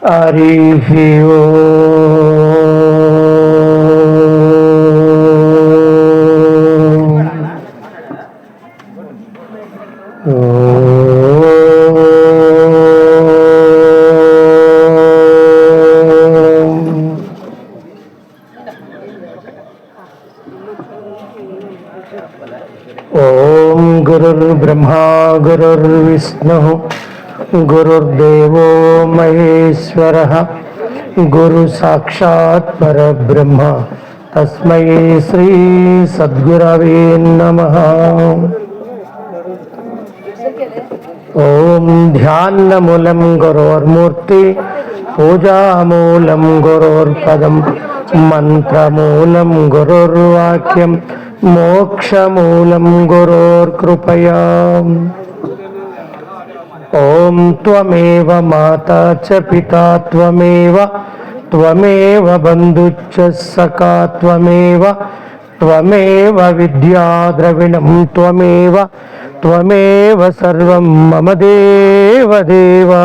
हरिः ओम गुरुर्ब्रह्मा गुरुर्विष्णुः गुरुर्देवो महेश्वरः गुरु साक्षात् परब्रह्म तस्मै श्री सद्गुरवे नमः। ओम ध्यानमूलं गुरोर्मूर्ति पूजामूलं गुरोर्पदं मंत्रमूलं गुरुर्वाक्यं मोक्षमूलं गुरोर्कृपया। ओम त्वमेव माता च पिता त्वमेव त्वमेव बन्धुश्च सखा त्वमेव त्वमेव विद्या द्रविणं त्वमेव त्वमेव सर्वं मम देव देवा।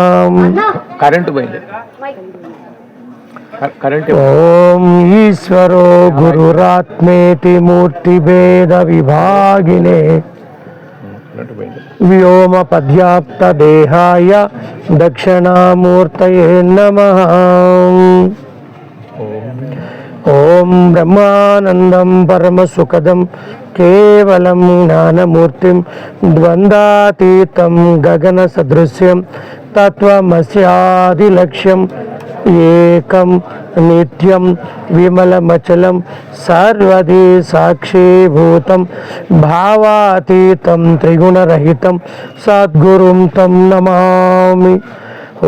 ओम ईश्वरो गुरुरात्मेति मूर्तिभेद विभागिने व्योम पर्याप्त देहाय दक्षिणामूर्तये नमः। ओम ब्रह्मानंदं परमसुखदं केवलं ज्ञानमूर्तिं द्वन्द्वातीतं गगनसदृश्यं तत्त्वमस्यादिलक्ष्यम् एकं नित्यं विमलमचलं सर्वदी साक्षीभूतं भावातीतं त्रिगुणरहितं सद्गुरुं तं नमामि।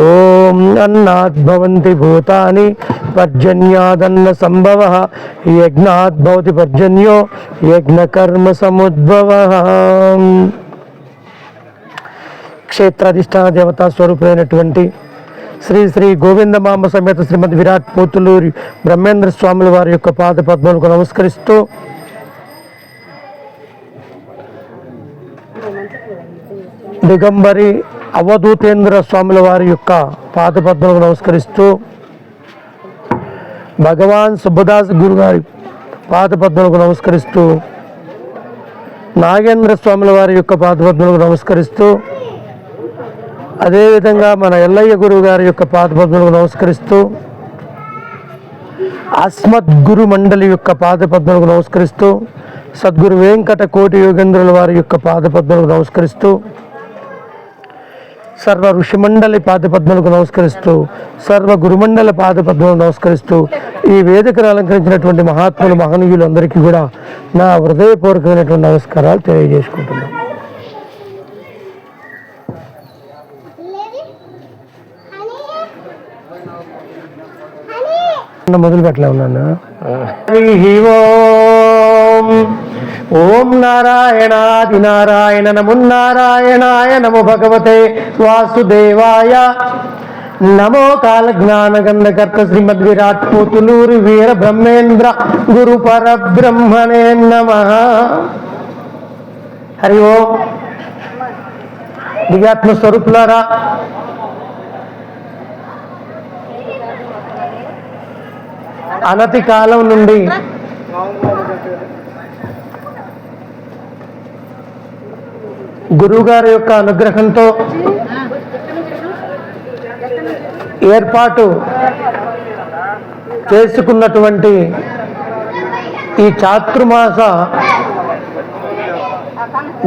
ओम अन्नात् भवन्ति भूतानि पर्जन्यादन्न संभवः यज्ञात् भवति पर्जन्यो यज्ञकर्म समुद्भवः। क्षेत्राधिष्ठान देवता स्वरूपమైనటువంటి శ్రీ శ్రీ గోవిందమాంబ సమేత శ్రీమద్ విరాట్ పోతులూరి బ్రహ్మేంద్ర స్వాముల వారి యొక్క పాద పద్మములకు నమస్కరిస్తూ దిగంబరి అవధూతేంద్ర స్వాముల వారి యొక్క పాద పద్మములకు నమస్కరిస్తూ భగవాన్ సుబ్బదాస్ గురు గారి పాద పద్మములకు నమస్కరిస్తూ నాగేంద్ర స్వాముల వారి యొక్క పాద పద్మములకు నమస్కరిస్తూ అదేవిధంగా మన ఎల్లయ్య గురువు గారి యొక్క పాదపద్మలకు నమస్కరిస్తూ అస్మద్ గురు మండలి యొక్క పాదపద్మలకు నమస్కరిస్తూ సద్గురు వెంకట కోటి యోగేంద్రుల వారి యొక్క పాదపద్మలకు నమస్కరిస్తూ సర్వ ఋషిమండలి పాదపద్మలకు నమస్కరిస్తూ సర్వ గురుమండల పాదపద్మలకు నమస్కరిస్తూ ఈ వేదికను అలంకరించినటువంటి మహాత్ములు మహనీయులు అందరికీ కూడా నా హృదయపూర్వకమైనటువంటి నమస్కారాలు తెలియజేసుకుంటున్నాను. మొదలు పెట్టలే ఉన్నాను. ఓం నారాయణాది నారాయణ నమో నారాయణాయ నమో భగవతే వాసుదేవాయ నమో కాల జ్ఞాన గంధకర్త శ్రీమద్ విరాట్ పోతులూరి వీర బ్రహ్మేంద్ర గురు పరబ్రహ్మణే నమః. హరి ఓం. దివ్యాత్మ స్వరూపులారా, అనతి కాలం నుండి గురువుగారి యొక్క అనుగ్రహంతో ఏర్పాటు చేసుకున్నటువంటి ఈ చాతుర్మాస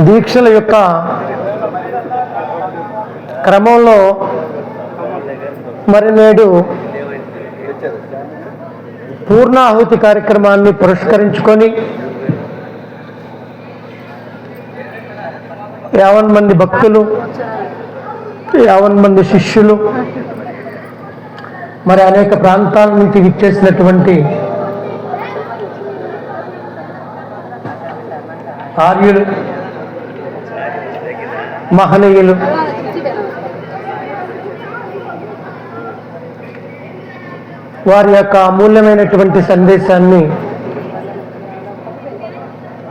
దీక్షల యొక్క క్రమంలో మరి నేడు పూర్ణాహుతి కార్యక్రమాన్ని పురస్కరించుకొని 50 మంది భక్తులు, 50 మంది శిష్యులు, మరి అనేక ప్రాంతాల నుంచి విచ్చేసినటువంటి ఆర్యులు, మహనీయులు, వారి యొక్క అమూల్యమైనటువంటి సందేశాన్ని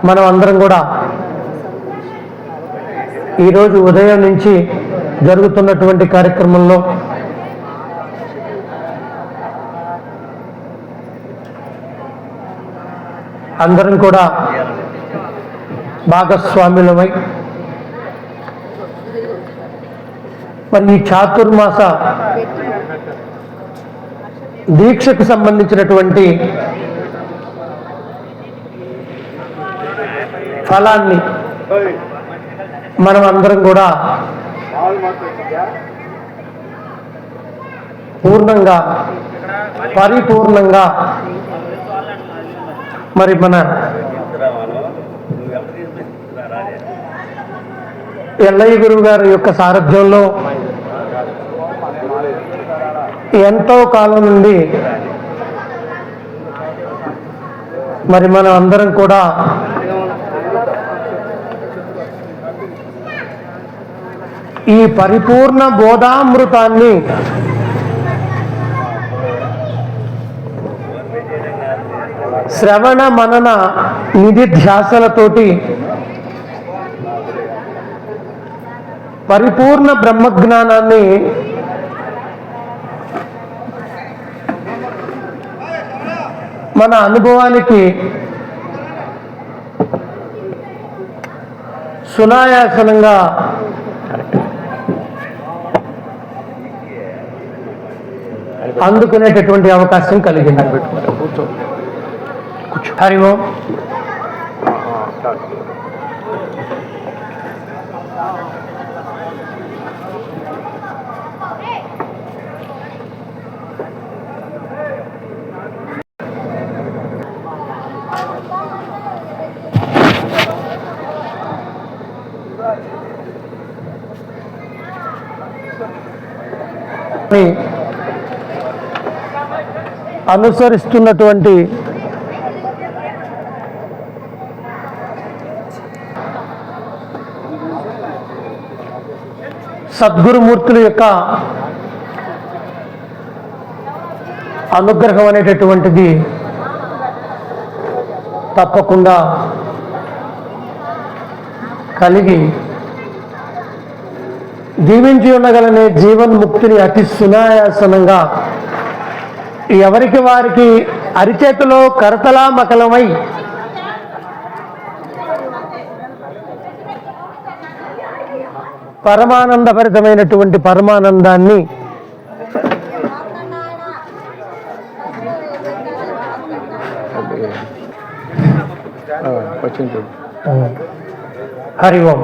మనం అందరం కూడా ఈరోజు ఉదయం నుంచి జరుగుతున్నటువంటి కార్యక్రమంలో అందరం కూడా భాగస్వాములమై మరి ఈ చాతుర్మాస దీక్షకు సంబంధించినటువంటి ఫలాన్ని మనం అందరం కూడా పూర్ణంగా పరిపూర్ణంగా మరి మన ఎల్లయ్య గురువు గారి యొక్క సారథ్యంలో ఎంతో కాలం నుండి మరి మనం అందరం కూడా ఈ పరిపూర్ణ బోధామృతాన్ని శ్రవణ మనన నిధిధ్యాసలతోటి పరిపూర్ణ బ్రహ్మజ్ఞానాన్ని మన అనుభవానికి సునాయాసనంగా అందుకునేటటువంటి అవకాశం కలిగింది. హరి ఓం. అనుసరిస్తున్నటువంటి సద్గురుమూర్తుల యొక్క అనుగ్రహం అనేటటువంటిది తప్పకుండా కలిగి జీవించి ఉండగలనే జీవన్ముక్తిని అతి సునాయాసనంగా ఎవరికి వారికి అరిచేతిలో కరతలా మకలమై పరమానందభరితమైనటువంటి పరమానందాన్ని హరి ఓం.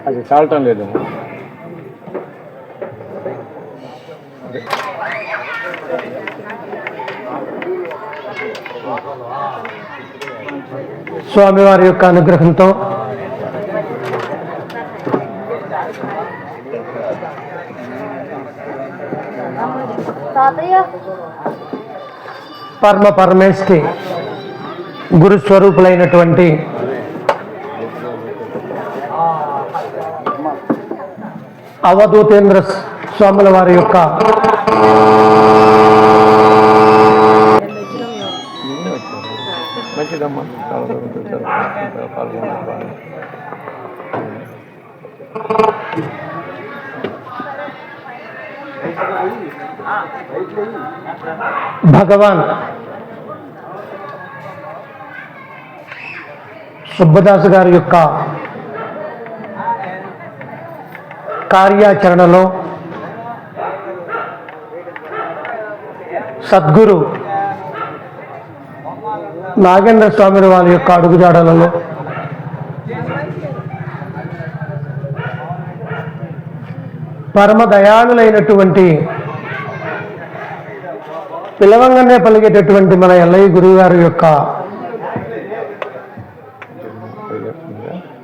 అది చాలటం లేదు. స్వామివారి యొక్క అనుగ్రహంతో పరమ పరమేష్ఠి గురుస్వరూపులైనటువంటి అవధూతేంద్ర స్వాముల వారి యొక్క మంచిదమ్మా. భగవాన్ సుబ్బదాసు గారి యొక్క కార్యాచరణలో సద్గురు నాగేంద్ర స్వామి వారి యొక్క అడుగుజాడలలో పరమ దయాళులైనటువంటి పిలవంగానే పలిగేటటువంటి మన ఎల్లయ్య గురువు గారి యొక్క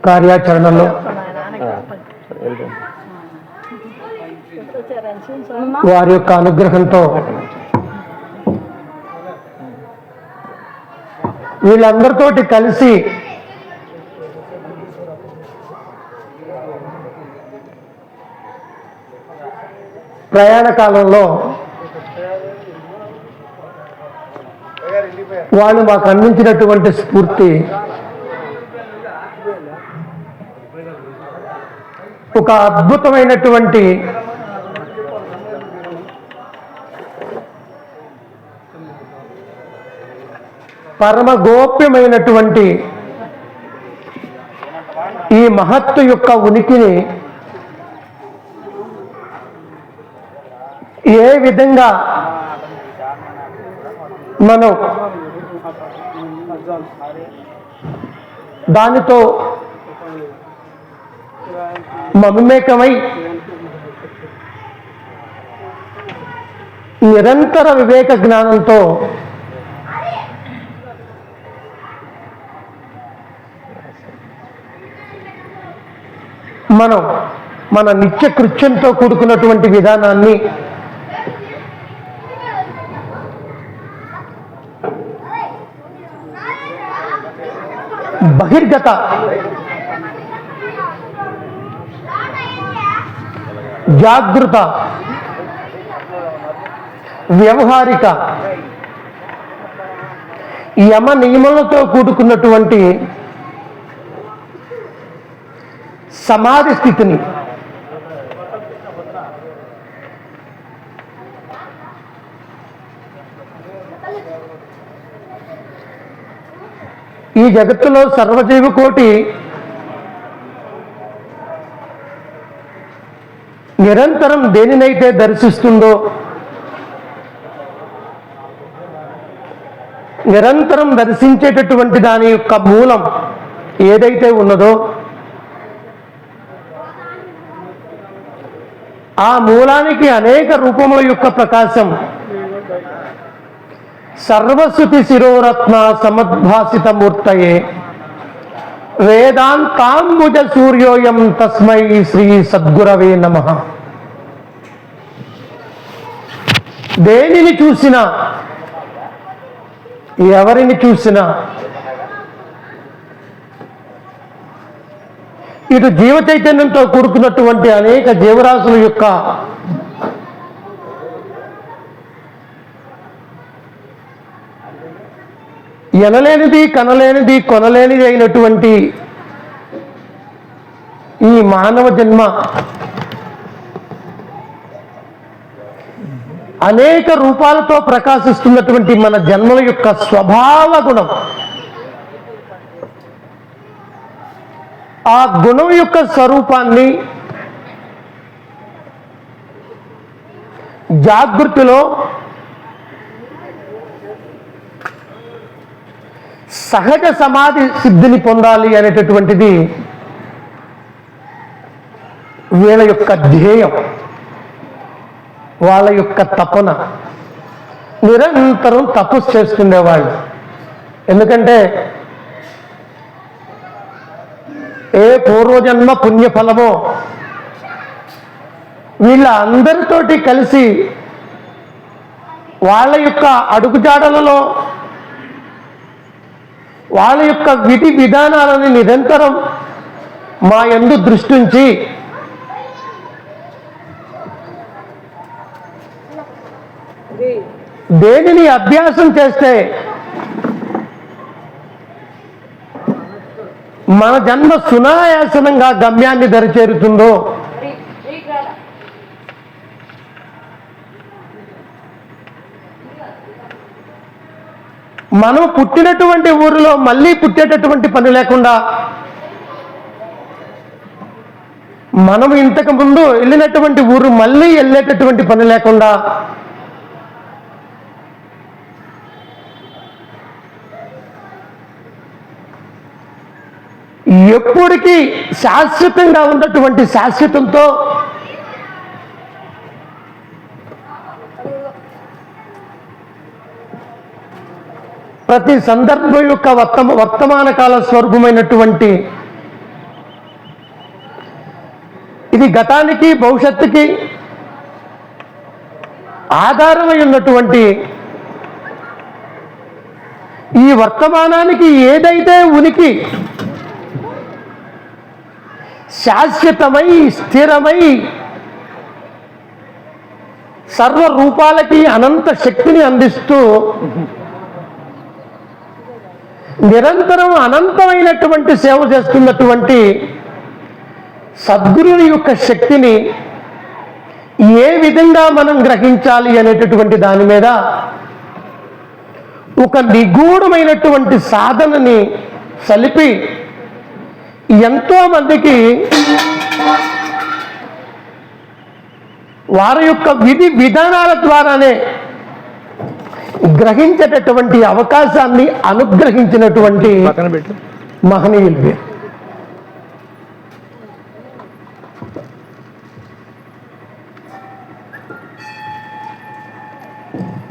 కార్యాచరణలో వారి యొక్క అనుగ్రహంతో వీళ్ళందరితోటి కలిసి ప్రయాణ కాలంలో వాళ్ళు మాకు అందించినటువంటి స్ఫూర్తి ఒక అద్భుతమైనటువంటి పరమ గోప్యమైనటువంటి ఈ మహత్తు యొక్క ఉనికిని ఏ విధంగా మనం దానితో మమేకమై నిరంతర వివేక జ్ఞానంతో మనం మన నిత్య కృత్యంతో కూడుకున్నటువంటి విధానాన్ని బహిర్గత జాగృత వ్యవహారిక యమ నియమాలతో కూడుకున్నటువంటి సమాధి స్థితిని ఈ జగత్తులో సర్వజీవకోటి నిరంతరం దేనినైతే దర్శిస్తుందో, నిరంతరం దర్శించేటటువంటి దాని యొక్క మూలం ఏదైతే ఉన్నదో ఆ మూలానికి అనేక రూపముల యొక్క ప్రకాశం సర్వశ్రుతి శిరోరత్న సమద్భాసిత మూర్తయే వేదాంతాంబుజ సూర్యోయం తస్మై శ్రీ సద్గురవే నమః. దేనిని చూసినా, ఎవరిని చూసినా, ఇటు జీవ చైతన్యంతో కూడుకున్నటువంటి అనేక జీవరాశుల యొక్క ఎనలేనిది, కనలేనిది, కొనలేనిది అయినటువంటి ఈ మానవ జన్మ అనేక రూపాలతో ప్రకాశిస్తున్నటువంటి మన జన్మల యొక్క స్వభావ గుణం, ఆ గుణం యొక్క స్వరూపాన్ని జాగృతిలో సహజ సమాధి సిద్ధిని పొందాలి అనేటటువంటిది వీళ్ళ యొక్క ధ్యేయం, వాళ్ళ యొక్క తపన. నిరంతరం తపస్సు చేస్తుండేవాళ్ళు. ఎందుకంటే ఏ పూర్వజన్మ పుణ్యఫలమో వీళ్ళ అందరితోటి కలిసి వాళ్ళ యొక్క అడుగుజాడలలో వాళ్ళ యొక్క విధి విధానాలను నిరంతరం మా యందు దృష్టించి దేనిని అభ్యాసం చేస్తే మన జన్మ సునాయాసనంగా గమ్యాన్ని దరిచేరుతుందో మనం పుట్టినటువంటి ఊరిలో మళ్ళీ పుట్టేటటువంటి పని లేకుండా, మనం ఇంతకు ముందు వెళ్ళినటువంటి ఊరు మళ్ళీ వెళ్ళేటటువంటి పని లేకుండా ఎప్పటికీ శాశ్వతంగా ఉన్నటువంటి శాశ్వతంతో ప్రతి సందర్భం యొక్క వర్తమాన కాల స్వరూపమైనటువంటి ఇది గతానికి భవిష్యత్తుకి ఆధారమై ఉన్నటువంటి ఈ వర్తమానానికి ఏదైతే ఉనికి శాశ్వతమై స్థిరమై సర్వరూపాలకి అనంత శక్తిని అందిస్తూ నిరంతరం అనంతమైనటువంటి సేవ చేస్తున్నటువంటి సద్గురుని యొక్క శక్తిని ఏ విధంగా మనం గ్రహించాలి అనేటటువంటి దాని మీద ఒక నిగూఢమైనటువంటి సాధనని సలిపి ఎంతో మందికి వారి యొక్క విధి విధానాల ద్వారానే గ్రహించేటటువంటి అవకాశాన్ని అనుగ్రహించినటువంటి మహనీయులు.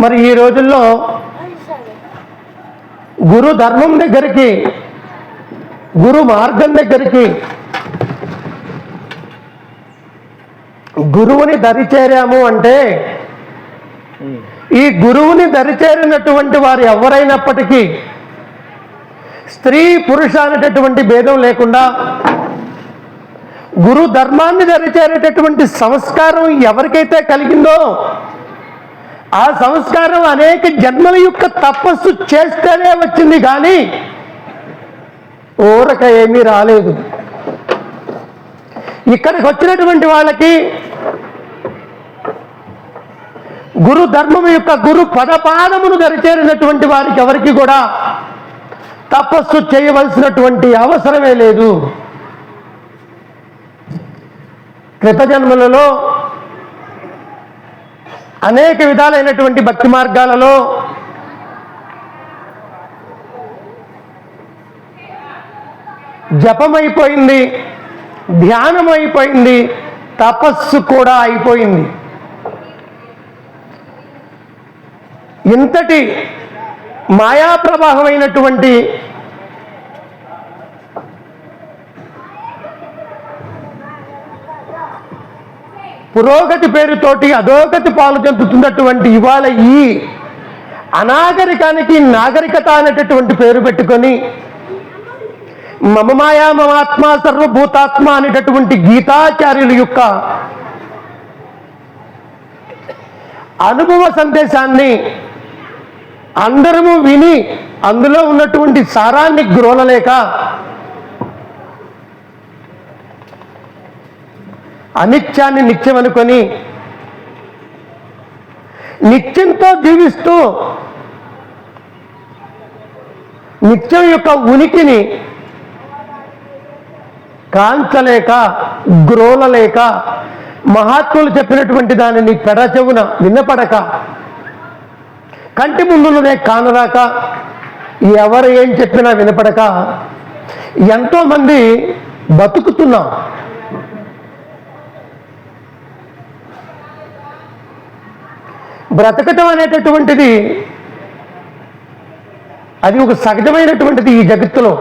మరి ఈ రోజుల్లో గురు ధర్మం దగ్గరికి, గురు మార్గం దగ్గరికి, గురువుని దరిచేరాము అంటే ఈ గురువుని దరిచేరినటువంటి వారు ఎవరైనప్పటికీ స్త్రీ పురుష అనేటటువంటి భేదం లేకుండా గురు ధర్మాన్ని దరిచేరేటటువంటి సంస్కారం ఎవరికైతే కలిగిందో ఆ సంస్కారం అనేక జన్మల యొక్క తపస్సు చేస్తేనే వచ్చింది, కానీ ఊరక ఏమీ రాలేదు. ఇక్కడికి వచ్చినటువంటి వాళ్ళకి గురు ధర్మం యొక్క గురు పదపాదమును దరిచేరినటువంటి వారికి ఎవరికి కూడా తపస్సు చేయవలసినటువంటి అవసరమే లేదు. క్రిత జన్మలలో అనేక విధాలైనటువంటి భక్తి మార్గాలలో జపమైపోయింది, ధ్యానం అయిపోయింది, తపస్సు కూడా అయిపోయింది. ఇంతటి మాయా ప్రవాహమైనటువంటి పురోగతి పేరుతోటి అధోగతి పాలు చెందుతున్నటువంటి ఇవాళ ఈ అనాగరికానికి నాగరికత అనేటటువంటి పేరు పెట్టుకొని మమ మాయా మమాత్మ సర్వభూతాత్మ అనేటటువంటి గీతాచార్యుల యొక్క అనుభవ సందేశాన్ని అందరము విని అందులో ఉన్నటువంటి సారాన్ని గ్రోలలేక అనిత్యాన్ని నిత్యం అనుకొని నిత్యంతో జీవిస్తూ నిత్యం యొక్క ఉనికిని కాంచలేక గ్రోలలేక మహాత్ములు చెప్పినటువంటి దానిని పెడచెవున వినపడక కంటి ముందున్నదే కానరాక ఎవరు ఏం చెప్పినా వినపడక ఎంతోమంది బతుకుతున్నాం. బ్రతకటం అనేటటువంటిది అది ఒక సహజమైనటువంటిది. ఈ జగత్తులో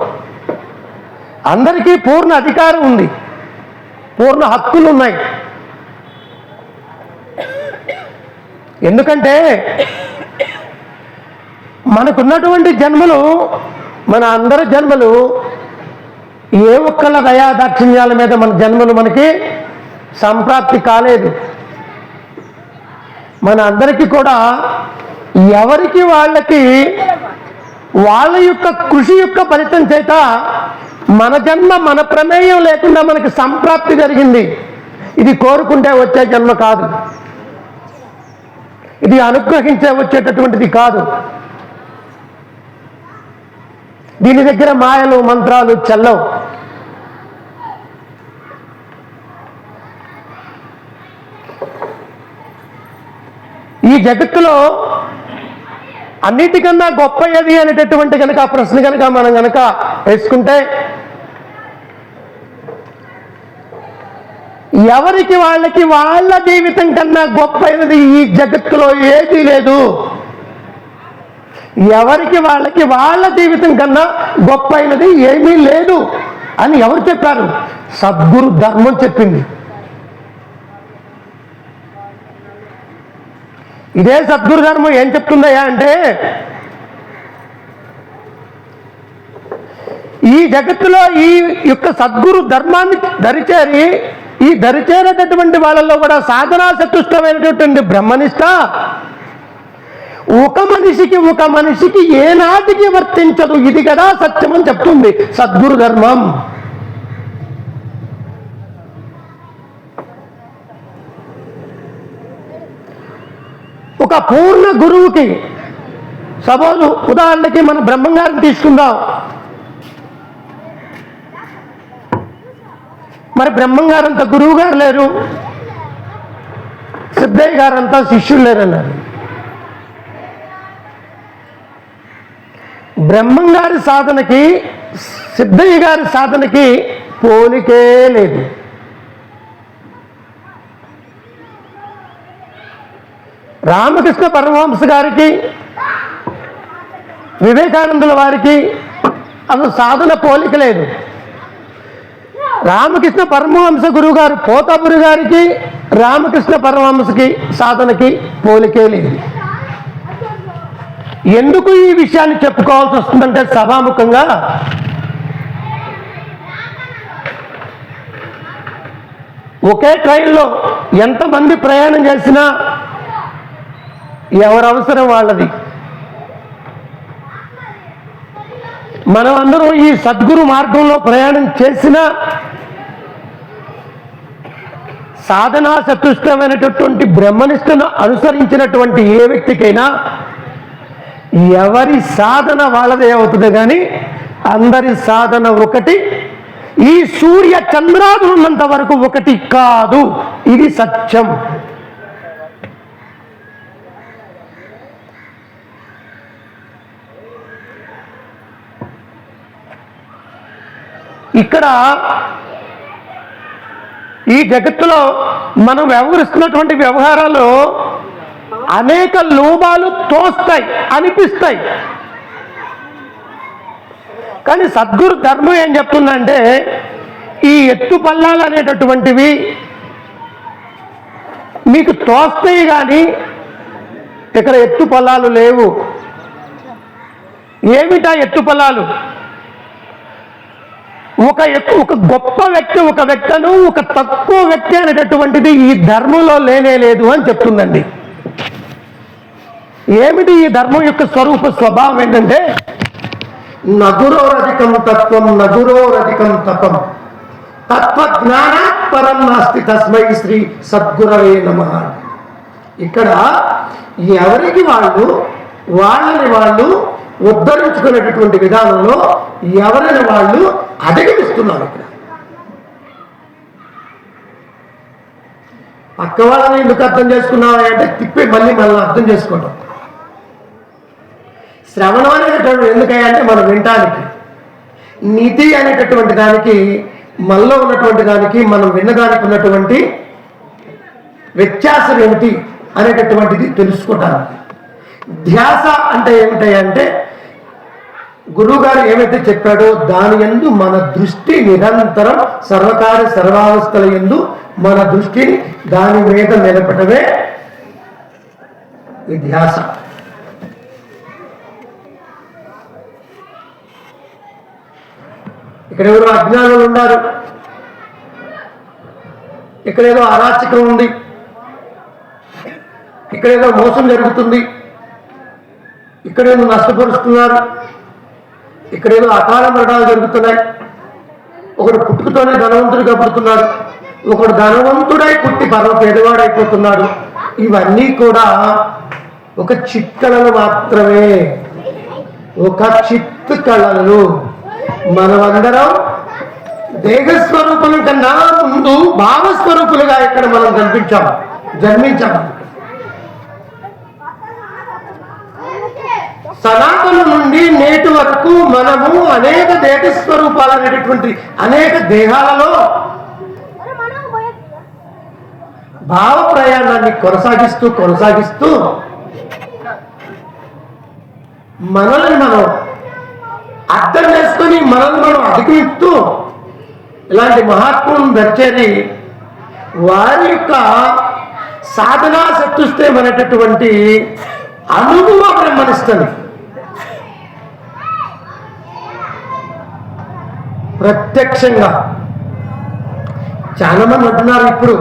అందరికీ పూర్ణ అధికారం ఉంది, పూర్ణ హక్కులు ఉన్నాయి. ఎందుకంటే మనకున్నటువంటి జన్మలు, మన అందరి జన్మలు ఏ ఒక్కళ్ళ దయాదాక్షిణ్యాల మీద మన జన్మలు మనకి సంప్రాప్తి కాలేదు. మన అందరికీ కూడా ఎవరికి వాళ్ళకి వాళ్ళ యొక్క కృషి యొక్క ఫలితం చేత మన జన్మ మన ప్రమేయం లేకుండా మనకి సంప్రాప్తి జరిగింది. ఇది కోరుకుంటే వచ్చే జన్మ కాదు, ఇది అనుగ్రహించే వచ్చేటటువంటిది కాదు. దీని దగ్గర మాయలు మంత్రాలు చెల్లవు. ఈ జగత్తులో అన్నిటికన్నా గొప్ప ఏది అనేటటువంటి కనుక ఆ ప్రశ్న కనుక మనం కనుక వేసుకుంటే ఎవరికి వాళ్ళకి వాళ్ళ జీవితం కన్నా గొప్ప అయినది ఈ జగత్తులో ఏదీ లేదు. ఎవరికి వాళ్ళకి వాళ్ళ జీవితం కన్నా గొప్ప అయినది ఏమీ లేదు అని ఎవరు చెప్పారు? సద్గురు ధర్మం చెప్పింది. ఇదే సద్గురు ధర్మం ఏం చెప్తుందయ్యా అంటే, ఈ జగత్తులో ఈ యొక్క సద్గురు ధర్మాన్ని దరిచేరి ఈ దరిచేరేటటువంటి వాళ్ళల్లో కూడా సాధనా చతుష్టమైనటువంటి బ్రహ్మనిష్ట ఒక మనిషికి ఏనాటికి వర్తించదు. ఇది కదా సత్యం అని చెప్తుంది సద్గురు ధర్మం. ఒక పూర్ణ గురువుకి, సపోజ్ ఉదాహరణకి మన బ్రహ్మంగారిని తీసుకుందాం. మరి బ్రహ్మంగారంత గురువు గారు లేరు, సిద్ధయ్య గారంతా శిష్యులు లేరన్నారు. బ్రహ్మంగారి సాధనకి సిద్ధయ్య గారి సాధనకి పోలికే లేదు. రామకృష్ణ పరమహంస గారికి వివేకానందుల వారికి అసలు సాధన పోలిక లేదు. రామకృష్ణ పరమహంస గురువు గారు పోతాపురి గారికి రామకృష్ణ పరమహంసకి సాధనకి పోలికే లేదు. ఎందుకు ఈ విషయాన్ని చెప్పుకోవాల్సి వస్తుందంటే సభాముఖంగా, ఒకే ట్రైన్లో ఎంతమంది ప్రయాణం చేసినా ఎవరవసరం వాళ్ళది. మనం అందరం ఈ సద్గురు మార్గంలో ప్రయాణం చేసినా సాధనా చతుష్టమైనటువంటి బ్రహ్మనిష్టను అనుసరించినటువంటి ఏ వ్యక్తికైనా ఎవరి సాధన వాళ్ళదే అవుతుంది, కానీ అందరి సాధన ఒకటి. ఈ సూర్య చంద్రాదులు ఉన్నంత వరకు ఒకటి కాదు. ఇది సత్యం. ఇక్కడ ఈ జగత్తులో మనం వ్యవహరిస్తున్నటువంటి వ్యవహారాలు అనేక లోభాలు తోస్తాయి, అనిపిస్తాయి. కానీ సద్గురు ధర్మం ఏం చెప్తుందంటే, ఈ ఎత్తు పల్లాలు అనేటటువంటివి మీకు తోస్తాయి, కానీ ఇక్కడ ఎత్తు పల్లాలు లేవు. ఏమిటా ఎత్తు పల్లాలు? ఒక గొప్ప వ్యక్తి ఒక వ్యక్తను, ఒక తక్కువ వ్యక్తి అనేటటువంటిది ఈ ధర్మంలో లేనే లేదు అని చెప్తుందండి. ఏమిటి ఈ ధర్మం యొక్క స్వరూప స్వభావం ఏంటంటే, నగురోరధికం తత్వం నగురోరధికం తపం తత్వజ్ఞాన పరం నాస్తి తస్మై శ్రీ సద్గురవే నమః. ఇక్కడ ఎవరికి వాళ్ళని వాళ్ళు ఉద్ధరించుకునేటటువంటి విధానంలో ఎవరిని వాళ్ళు అధిగమిస్తున్నారు. ఇక్కడ పక్క వాళ్ళని ఎందుకు అర్థం చేసుకున్నావా అంటే తిప్పి మళ్ళీ మనల్ని అర్థం చేసుకోవడం. శ్రవణం అనేటటువంటి ఎందుకంటే మనం వినటానికి, నీతి అనేటటువంటి దానికి మనలో ఉన్నటువంటి దానికి మనం విన్నదానికి ఉన్నటువంటి వ్యత్యాసం ఏమిటి అనేటటువంటిది తెలుసుకోవటానికి. ధ్యాస అంటే ఏమిటంటే గురువు గారు ఏమైతే చెప్పాడో దాని యందు మన దృష్టి నిరంతరం సర్వకార్య సర్వావస్థల యందు మన దృష్టిని దాని మీద నిలపటమే ఈ ధ్యాస. ఇక్కడ ఎవరో అజ్ఞానులు ఉన్నారు, ఇక్కడేదో అరాచకం ఉంది, ఇక్కడేదో మోసం జరుగుతుంది, ఇక్కడేదో నష్టపరుస్తున్నారు, ఇక్కడేదో అకాల మరణాలు జరుగుతున్నాయి, ఒకడు పుట్టుకతోనే ధనవంతుడిగా పుడుతున్నాడు, ఒకడు ధనవంతుడై పుట్టి పరమ పేదవాడైపోతున్నాడు. ఇవన్నీ కూడా ఒక చిత్కళలు మాత్రమే, ఒక చిత్తు కళలు. మనమందరం దేహస్వరూపుల కన్నా ముందు భావస్వరూపులుగా ఇక్కడ మనం జన్మించాము. సనాతన నుండి నేటి వరకు మనము అనేక దేహ స్వరూపాలు అనేటటువంటి అనేక దేహాలలో భావ ప్రయాణాన్ని కొనసాగిస్తూ మనల్ని మనం అర్థం చేసుకొని మనల్ని మనం అధిగమిస్తూ ఇలాంటి మహాత్ములను దర్చేరి వారి యొక్క సాధనా శక్తిస్తేమనేటటువంటి అనుభవం బ్రహ్మనిస్తుంది. ప్రత్యక్షంగా చాలా మంది అంటున్నారు, ఇప్పుడు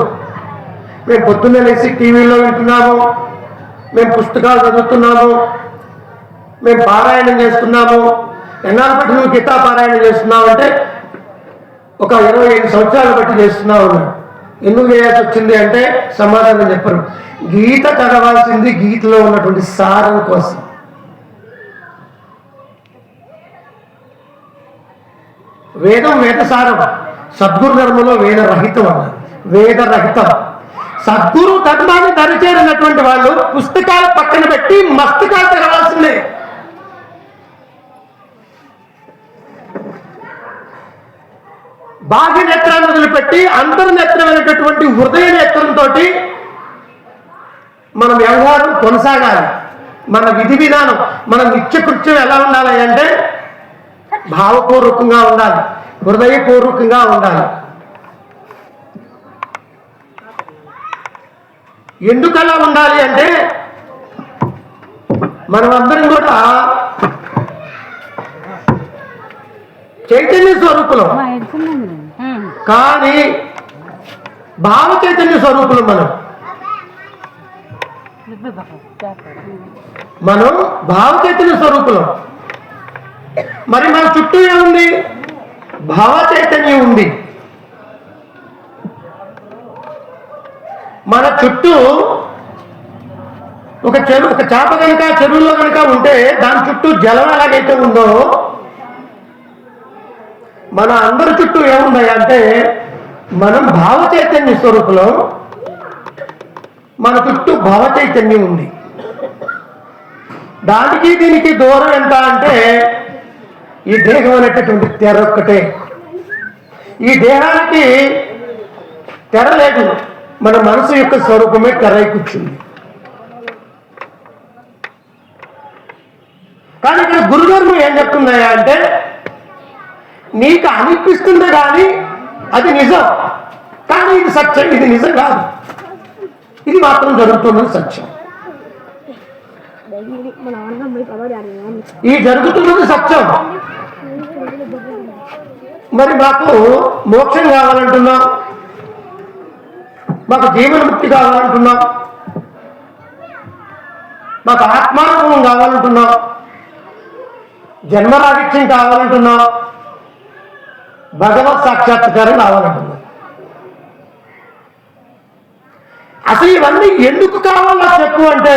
మేము పొద్దున్నే లేచి టీవీలో వింటున్నాము, మేము పుస్తకాలు చదువుతున్నాము, మేము పారాయణం చేస్తున్నాము. ఎన్నాళ్ళు బట్టి నువ్వు గీతా పారాయణం చేస్తున్నావు అంటే ఒక 25 సంవత్సరాలు బట్టి చేస్తున్నావు అన్నాడు. ఎందుకు చేయాల్సి వచ్చింది అంటే సమాధానం చెప్పరు. గీత చదవాల్సింది గీతలో ఉన్నటువంటి సారం కోసం. వేదం వేదసారం, సద్గురు ధర్మంలో వేదరహితం అన్నారు. వేదరహితం. సద్గురు ధర్మాన్ని దరిచేరినటువంటి వాళ్ళు పుస్తకాలు పక్కన పెట్టి మస్తకాలు తెరవాల్సిందే. బాహ్య నేత్రాన్ని వదిలిపెట్టి అంతర్నేత్రమైనటువంటి హృదయ నేత్రంతో మన వ్యవహారం కొనసాగాలి. మన విధి విధానం, మన నిత్యకృత్యం ఎలా ఉండాలి అంటే భావపూర్వకంగా ఉండాలి, హృదయపూర్వకంగా ఉండాలి. ఎందుకలా ఉండాలి అంటే మనమందరం కూడా చైతన్య స్వరూపులం, కానీ భావ చైతన్య స్వరూపులం. మనం భావ చైతన్య స్వరూపులం. మరి మన చుట్టూ ఏముంది? భావ చైతన్యం ఉంది. మన చుట్టూ ఒక చేప కనుక చెరువులో కనుక ఉంటే దాని చుట్టూ జలం ఎలాగైతే ఉందో మన అందరి చుట్టూ ఏముంది అంటే మనం భావ చైతన్య స్వరూపులం. మన చుట్టూ భావ చైతన్యం ఉంది. దానికి దీనికి దూరం ఎంత అంటే ఈ దేహం అనేటటువంటి తెర ఒక్కటే. ఈ దేహానికి తెర లేదు, మన మనసు యొక్క స్వరూపమే తెరై కూర్చుంది. కానీ ఇక్కడ గురుధర్మం ఏం చెప్తున్నాయా అంటే నీకు అనిపిస్తుంది కానీ అది నిజం, కానీ ఇది సత్యం, ఇది నిజం కాదు, ఇది మాత్రం జరుగుతున్నది సత్యం. ఈ జరుగుతున్నది సత్యం. మరి మాకు మోక్షం కావాలంటున్నాం, మాకు జీవన్ముక్తి కావాలంటున్నాం, మాకు ఆత్మానుభవం కావాలంటున్నాం, జన్మరాహిత్యం కావాలంటున్నాం, భగవత్ సాక్షాత్కారం కావాలంటున్నాం. అసలు ఇవన్నీ ఎందుకు కావాలో చెప్పు అంటే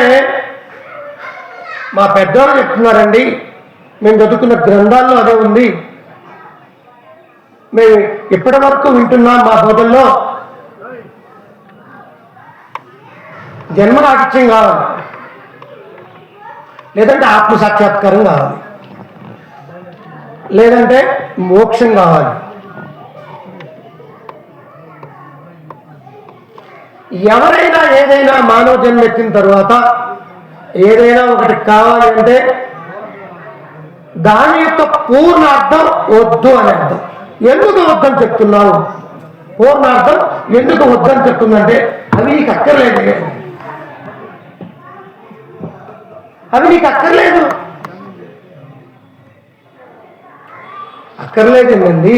మా పెద్దవాళ్ళు చెప్తున్నారండి, మేము చదువుకున్న గ్రంథాల్లో అదే ఉంది, మేము ఇప్పటి వరకు వింటున్నాం మా బోధల్లో. జన్మరాహిత్యం కావాలి, లేదంటే ఆత్మ సాక్షాత్కారం కావాలి, లేదంటే మోక్షం కావాలి. ఎవరైనా ఏదైనా మానవ జన్మ ఎత్తిన తర్వాత ఏదైనా ఒకటి కావాలి అంటే దాని యొక్క పూర్ణార్థం వద్దు అని అర్థం. ఎందుకు వద్దని చెప్తున్నావు? పూర్ణార్థం ఎందుకు వద్దని చెప్తుందంటే అవి నీకు అక్కర్లేదు, అవి నీకు అక్కర్లేదు. అక్కర్లేదండి,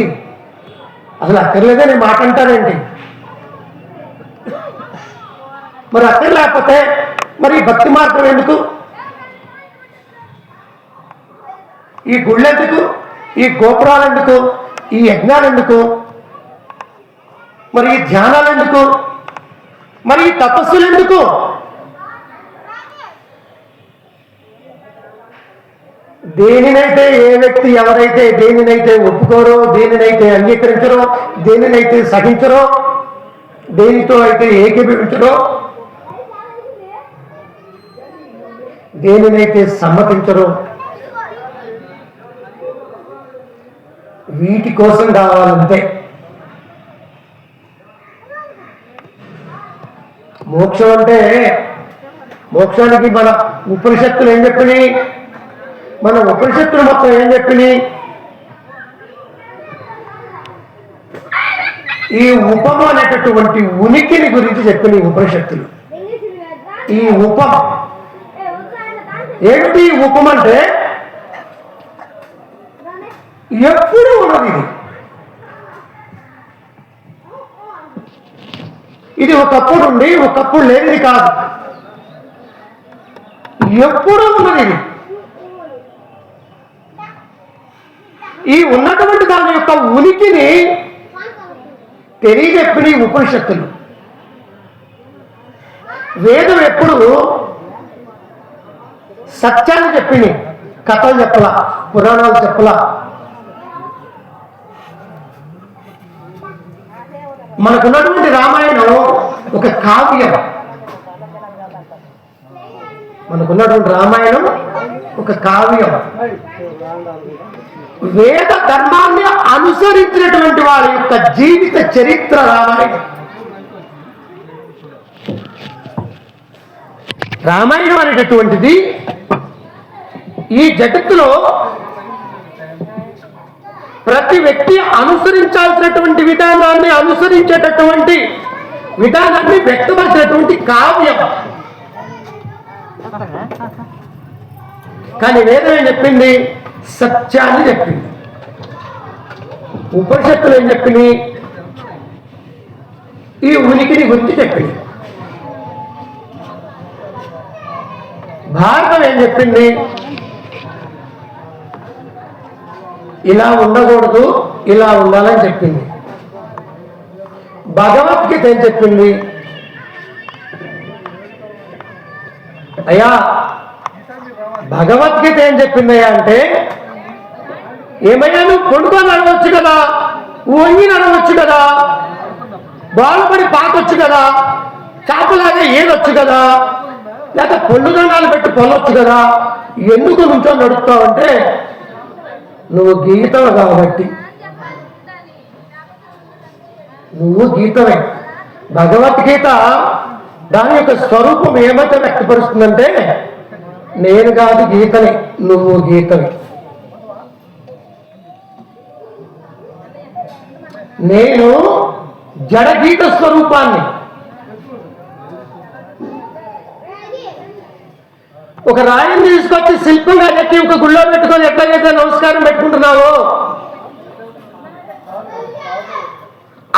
అసలు అక్కర్లేదే నేను మాట అంటానేంటి? మరి అక్కర్లేకపోతే మరి భక్తి మార్గం ఎందుకు? ఈ గుళ్ళు ఎందుకు? ఈ గోపురాలు ఎందుకు? ఈ యజ్ఞాలు ఎందుకు? మరి ఈ ధ్యానాలు ఎందుకు? మరి ఈ తపస్సులు ఎందుకు? దేనినైతే ఏ వ్యక్తి ఎవరైతే దేనినైతే ఒప్పుకోరో, దేనినైతే అంగీకరించరో, దేనినైతే సహించరో, దేనితో అయితే ఏకీభవించరో, దేనినైతే సమ్మతించరో వీటి కోసం కావాలంటే మోక్షం అంటే, మోక్షానికి మన ఉపనిషత్తులు ఏం చెప్పినాయి? మన ఉపనిషత్తులు మొత్తం ఏం చెప్పినాయి? ఈ ఉపమ అనేటటువంటి ఉనికిని గురించి చెప్పిన ఉపనిషత్తులు. ఈ ఉపమ ఏమిటి? ఉపమ అంటే ఎప్పుడు ఉన్నది. ఇది ఒకప్పుడు ఉండి ఒకప్పుడు లేనిది కాదు, ఎప్పుడు ఉన్నది. ఈ ఉన్నటువంటి దాని యొక్క ఉనికిని తెలియజెప్పిన ఉపనిషత్తులు. వేదం ఎప్పుడు సత్యాన్ని చెప్పింది, కథలు చెప్పలా, పురాణాలు చెప్పలా. మనకున్నటువంటి రామాయణం ఒక కావ్యం. మనకున్నటువంటి రామాయణం ఒక కావ్యం. వేద ధర్మాన్ని అనుసరించినటువంటి వారి యొక్క జీవిత చరిత్ర రామాయణం. రామాయణం అనేటటువంటిది ఈ జగత్తులో ప్రతి వ్యక్తి అనుసరించాల్సినటువంటి విధానాన్ని అనుసరించేటటువంటి విధానాన్ని వ్యక్తపరిచినటువంటి కావ్యం. కానీ వేదం ఏం చెప్పింది? సత్యాన్ని చెప్పింది. ఉపనిషత్తులు ఏం చెప్పింది? ఈ ఉనికిని గురించి చెప్పింది. భారతం ఏం చెప్పింది? ఇలా ఉండకూడదు, ఇలా ఉండాలని చెప్పింది. భగవద్గీత ఏం చెప్పింది? అయ్యా భగవద్గీత ఏం చెప్పిందయ్యా అంటే, ఏమయ్యా నువ్వు కొనుక్కొని నడవచ్చు కదా, వంగి నడవచ్చు కదా, బాలుపడి పాకొచ్చు కదా, చాపలాగా ఏదొచ్చు కదా, లేక పొల్లు దండాలు పెట్టి పొలవచ్చు కదా, ఎందుకు నుంచో నడుస్తావంటే నువ్వు గీతవు కాబట్టి. నువ్వు గీతవే. భగవద్గీత దాని యొక్క స్వరూపం ఏమైతే వ్యక్తపరుస్తుందంటే, నేను కాదు గీతని, నువ్వు గీతవి. నేను జడగీత స్వరూపాన్ని. ఒక రాయిని తీసుకొచ్చి శిల్పంగా చెక్కి ఒక గుళ్ళో పెట్టుకొని ఎట్లాగైతే నమస్కారం పెట్టుకుంటున్నావో,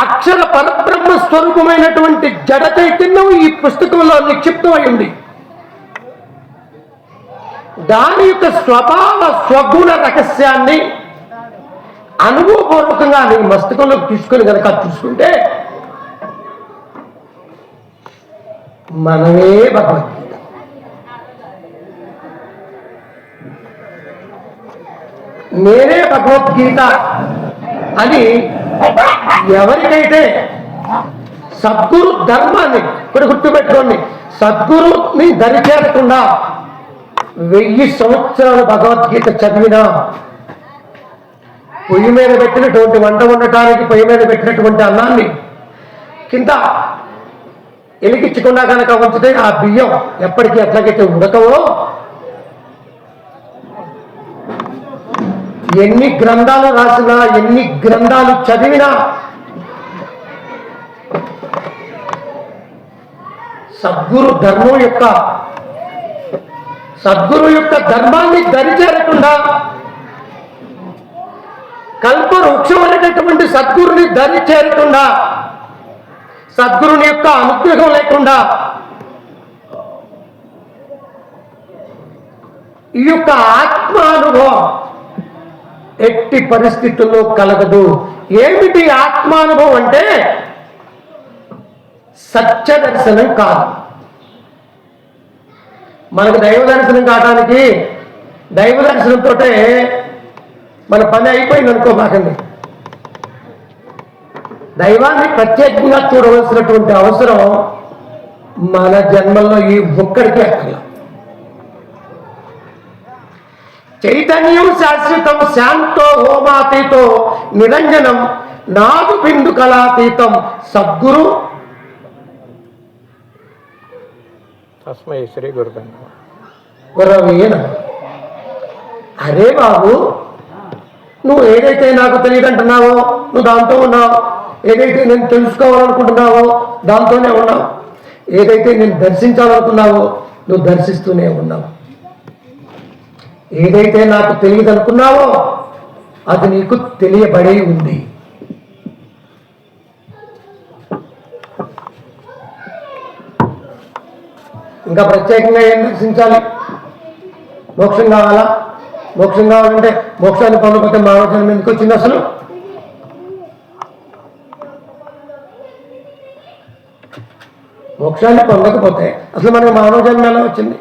అక్షర పరబ్రహ్మ స్వరూపమైనటువంటి జడ చైతన్యం ఈ పుస్తకంలో నిక్షిప్తమై ఉంది. దాని యొక్క స్వభావ స్వగుణ రహస్యాన్ని అనుభవపూర్వకంగా నీ మస్తకంలోకి తీసుకొని కనుక చూసుకుంటే మనమే భగవద్గీత. నేనే భగవద్గీత అని ఎవరికైతే సద్గురు ధర్మాన్ని ఇప్పుడు గుర్తుపెట్టుకోండి, సద్గురుని దరిచేరకుండా 1000 సంవత్సరాలు భగవద్గీత చదివినా పొయ్యి మీద పెట్టినటువంటి వంట ఉండటానికి పొయ్యి మీద పెట్టినటువంటి అన్నాన్ని కింద ఎలిగించకుండా కనుక ఉంచితే ఆ బియ్యం ఎప్పటికీ ఎట్లాగైతే ఉడకవో, ఎన్ని గ్రంథాలు రాసినా ఎన్ని గ్రంథాలు చదివినా సద్గురు యొక్క ధర్మాన్ని దరిచేరకుండా, కల్ప వృక్షం అనేటటువంటి సద్గురుని దరి చేరకుండా, సద్గురుని యొక్క అనుగ్రహం లేకుండా ఈ యొక్క ఆత్మానుభవం ఎట్టి పరిస్థితుల్లో కలగదు. ఏమిటి ఆత్మానుభవం అంటే సత్య దర్శనం కాదు. మనకు దైవ దర్శనం కావడానికి దైవ దర్శనంతో మన పని అయిపోయింది అనుకోమాకండి. దైవాన్ని ప్రత్యేకంగా చూడవలసినటువంటి అవసరం మన జన్మల్లో ఈ ఒక్కడికి అక్కర్లేదు. చైతన్యం శాశ్వతం శాంతో హోమాతీతో నిరంజనం నాదు బిందు కళాతీతం సద్గురు తస్మై శ్రీ గురువే గురవే నమః. అరే బాబు, నువ్వు ఏదైతే నాకు తెలియదు అంటున్నావో నువ్వు దాంతో ఉన్నావు, ఏదైతే నేను తెలుసుకోవాలనుకుంటున్నావో దాంతోనే ఉన్నావు, ఏదైతే నేను దర్శించాలనుకున్నావో నువ్వు దర్శిస్తూనే ఉన్నావు, ఏదైతే నాకు తెలియదు అనుకున్నావో అది నీకు తెలియబడి ఉంది. ఇంకా ప్రత్యేకంగా ఏం దర్శించాలి? మోక్షం కావాలా? మోక్షం కావాలంటే మోక్షాన్ని పొందకపోతే మానవ జన్మ ఎందుకు వచ్చింది అసలు? మోక్షాన్ని పొందకపోతే అసలు మనకి మానవ జన్మ ఎలా వచ్చింది?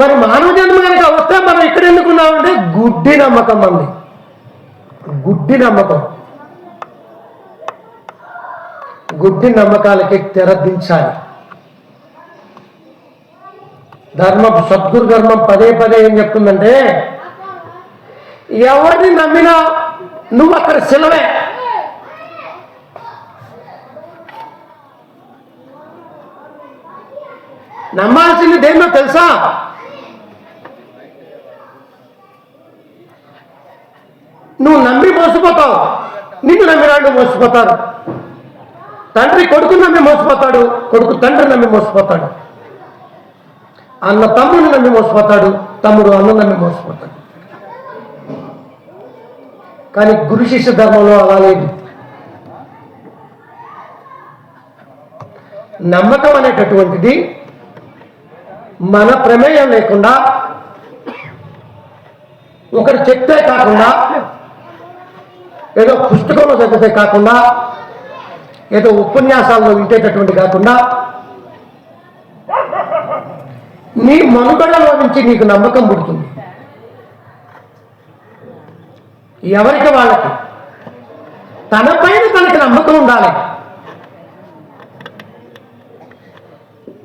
మరి మానవ జన్మ కనుక వస్తే మనం ఇక్కడ ఎందుకున్నామంటే గుడ్డి నమ్మకం అంది, గుడ్డి నమ్మకం. గుడ్డి నమ్మకాలకి తెరదించాలి. ధర్మం, సద్గురు ధర్మం పదే పదే ఏం చెప్తుందంటే, ఎవరిని నమ్మినా నువ్వు అక్కడ సిలవే. నమ్మాల్సింది దేన్నో తెలుసా? నువ్వు నమ్మి మోసపోతావు, నిన్ను నమ్మినాడు మోసపోతారు. తండ్రి కొడుకు నమ్మి మోసపోతాడు, కొడుకు తండ్రి నమ్మి మోసపోతాడు. అన్న తమ్ముడిని నమ్మి మోసపోతాడు, తమ్ముడు అన్న నమ్మి మోసపోతాడు. కానీ గురు శిష్య ధర్మంలో అలా లేదు. నమ్మకం అనేటటువంటిది మన ప్రమేయం లేకుండా, ఒకరు చెప్తే కాకుండా, ఏదో పుస్తకంలో చదివితే కాకుండా, ఏదో ఉపన్యాసాల్లో వింటేటటువంటి కాకుండా, నీ మనుగడలో నుంచి నీకు నమ్మకం పుడుతుంది. ఎవరికి వాళ్ళకి తన పైన తనకి నమ్మకం ఉండాలి.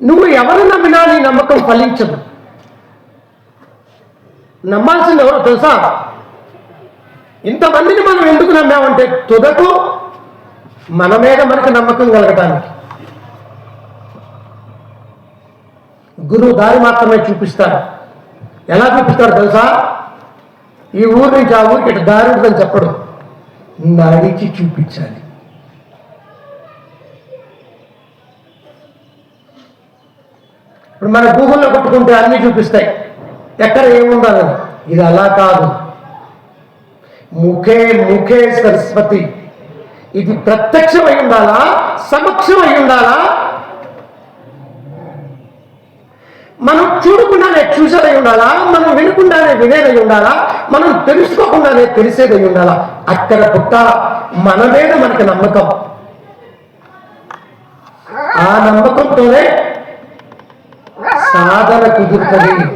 నువ్వు ఎవరు నమ్మినా నీ నమ్మకం ఫలించదు. నమ్మాల్సింది ఎవరో తెలుసా? ఇంతమందిని మనం ఎందుకు నమ్మామంటే తుదకు మన మీద మనకు నమ్మకం కలగటానికి. గురువు దారి మాత్రమే చూపిస్తారు. ఎలా చూపిస్తారు తెలుసా? ఈ ఊరు నుంచి ఆ ఊరికి ఇటు దారి ఉంటుందని చెప్పడు, నడిచి చూపించాలి. ఇప్పుడు మన గూగుల్లో కొట్టుకుంటే అన్నీ చూపిస్తాయి, ఎక్కడ ఏముందని. ఇది అలా కాదు. ముఖే ముఖే సరస్వతి. ఇది ప్రత్యక్షం అయి ఉండాలా, సమక్షం అయి ఉండాలా? మనం చూడకుండానే చూసేదై ఉండాలా, మనం వినకుండానే వినేదై ఉండాలా, మనం తెలుసుకోకుండానే తెలిసేదై ఉండాలా. అక్కడ పుట్టాల మన మీద మనకి నమ్మకం. ఆ నమ్మకంతోనే సాధన కుదురుతుంది.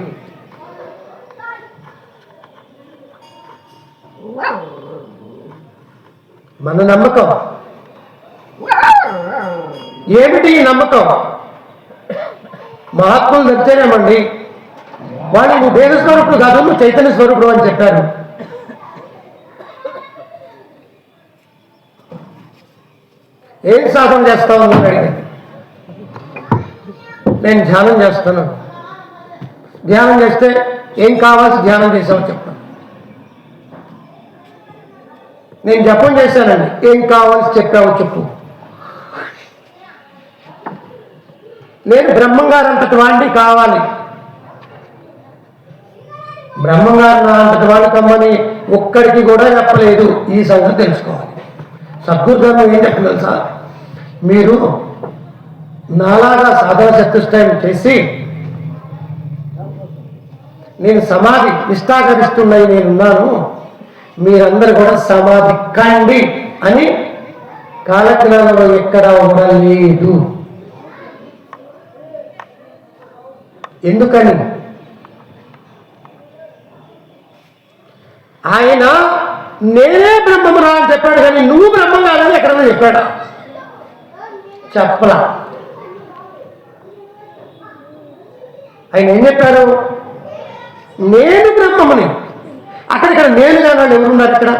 మన నమ్మకం ఏమిటి? ఈ నమ్మకం మహాత్ములు చెప్తేనేమండి, వాళ్ళు నువ్వు దేవ స్వరూపుడు కాదు, నువ్వు చైతన్య స్వరూపుడు అని చెప్పారు. ఏం సాధన చేస్తావు అని అడిగింది. నేను ధ్యానం చేస్తాను. ధ్యానం చేస్తే ఏం కావాల్సి ధ్యానం చేసావో చెప్తాను. నేను జపం చేశానండి, ఏం కావాల్సి చెప్పావో చెప్పు. నేను బ్రహ్మంగారు అంతటి వాడిని కావాలి. బ్రహ్మంగారు నా అంతటి వాడిని కమ్మని ఒక్కడికి కూడా చెప్పలేదు. ఈ సంగతి తెలుసుకోవాలి. సద్గురు ధర్మం ఏం చెప్పండి తెలుసా? మీరు నాలాగా సాధన చతుష్టయం చేసి నేను సమాధి నిష్ఠాగరిస్తున్నాయి నేనున్నాను, మీరందరూ కూడా సమాధి కండి అని కాలజ్ఞానంలో ఎక్కడా ఉండలేదు. ఎందుకని? ఆయన నేనే బ్రహ్మమురా అని చెప్పాడు, కానీ నువ్వు బ్రహ్మం కాదని ఎక్కడన్నా చెప్పాడా? చెప్పలా. ఆయన ఏం చెప్పారు? నేను బ్రహ్మముని. అక్కడిక్కడ నేను కానాలు ఎవరున్నారు? ఇక్కడ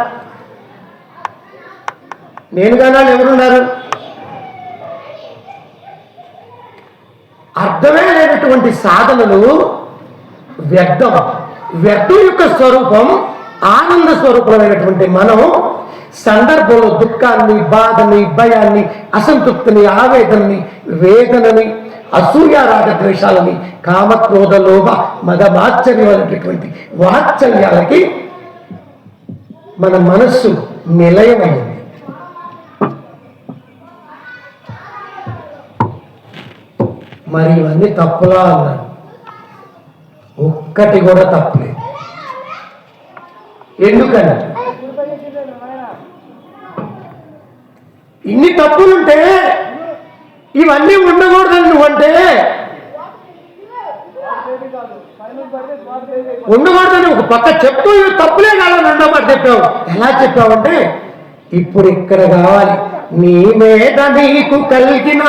నేను కానాలు ఎవరున్నారు? అర్థమే లేనటువంటి సాధనలు వ్యర్థం. వ్యర్థం యొక్క స్వరూపం ఆనంద స్వరూపమైనటువంటి మనం సందర్భంలో దుఃఖాన్ని, బాధని, భయాన్ని, అసంతృప్తిని, ఆవేదనని, వేదనని, అసూయ, రాగద్వేషాలని, కామక్రోధ లోభ మద మాత్సర్యమైనటువంటి వాత్సల్యాలకి మన మనస్సు నిలయమైంది. మరి ఇవన్నీ తప్పులా అన్నాడు. ఒక్కటి కూడా తప్పులేదు. ఎందుకని ఇన్ని తప్పులుంటే ఇవన్నీ ఉండకూడదని నువ్వంటే ఉండకూడదని ఒక పక్క చెప్తూ ఇవి తప్పులే కాదని రెండో మాట చెప్పావు. ఎలా చెప్పావంటే ఇప్పుడు ఇక్కడ కావాలి, నీ మీద నీకు కలిగిన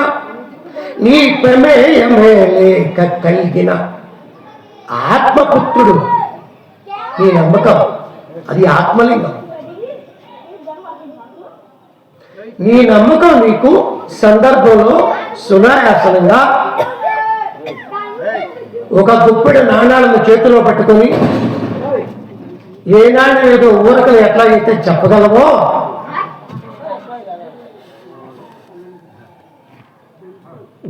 నీ ప్రమేయమే లేక కలిగిన ఆత్మపుత్రుడు నీ నమ్మకం, అది ఆత్మలింగం. నీ నమ్మకం నీకు సందర్భంలో సునాయాసనంగా ఒక గుప్పెడు నాణాలను చేతిలో పట్టుకొని ఏ నాణ్యం ఏదో ఊరకలు ఎట్లా అయితే చెప్పగలవో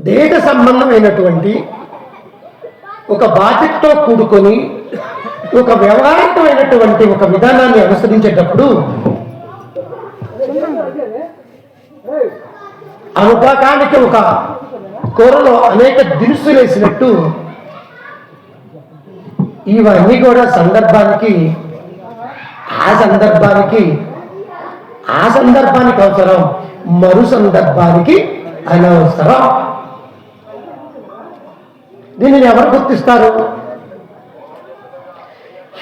దేహ సంబంధమైనటువంటి ఒక బాధ్యతతో కూడుకొని ఒక వ్యవహారికమైనటువంటి ఒక విధానాన్ని అనుసరించేటప్పుడు అనుపాకానికి ఒక కూరలో అనేక దినుసులు వేసినట్టు ఇవన్నీ కూడా సందర్భానికి ఆ సందర్భానికి అవసరం, మరు సందర్భానికి అనవసరం. దీనిని ఎవరు గుర్తిస్తారు?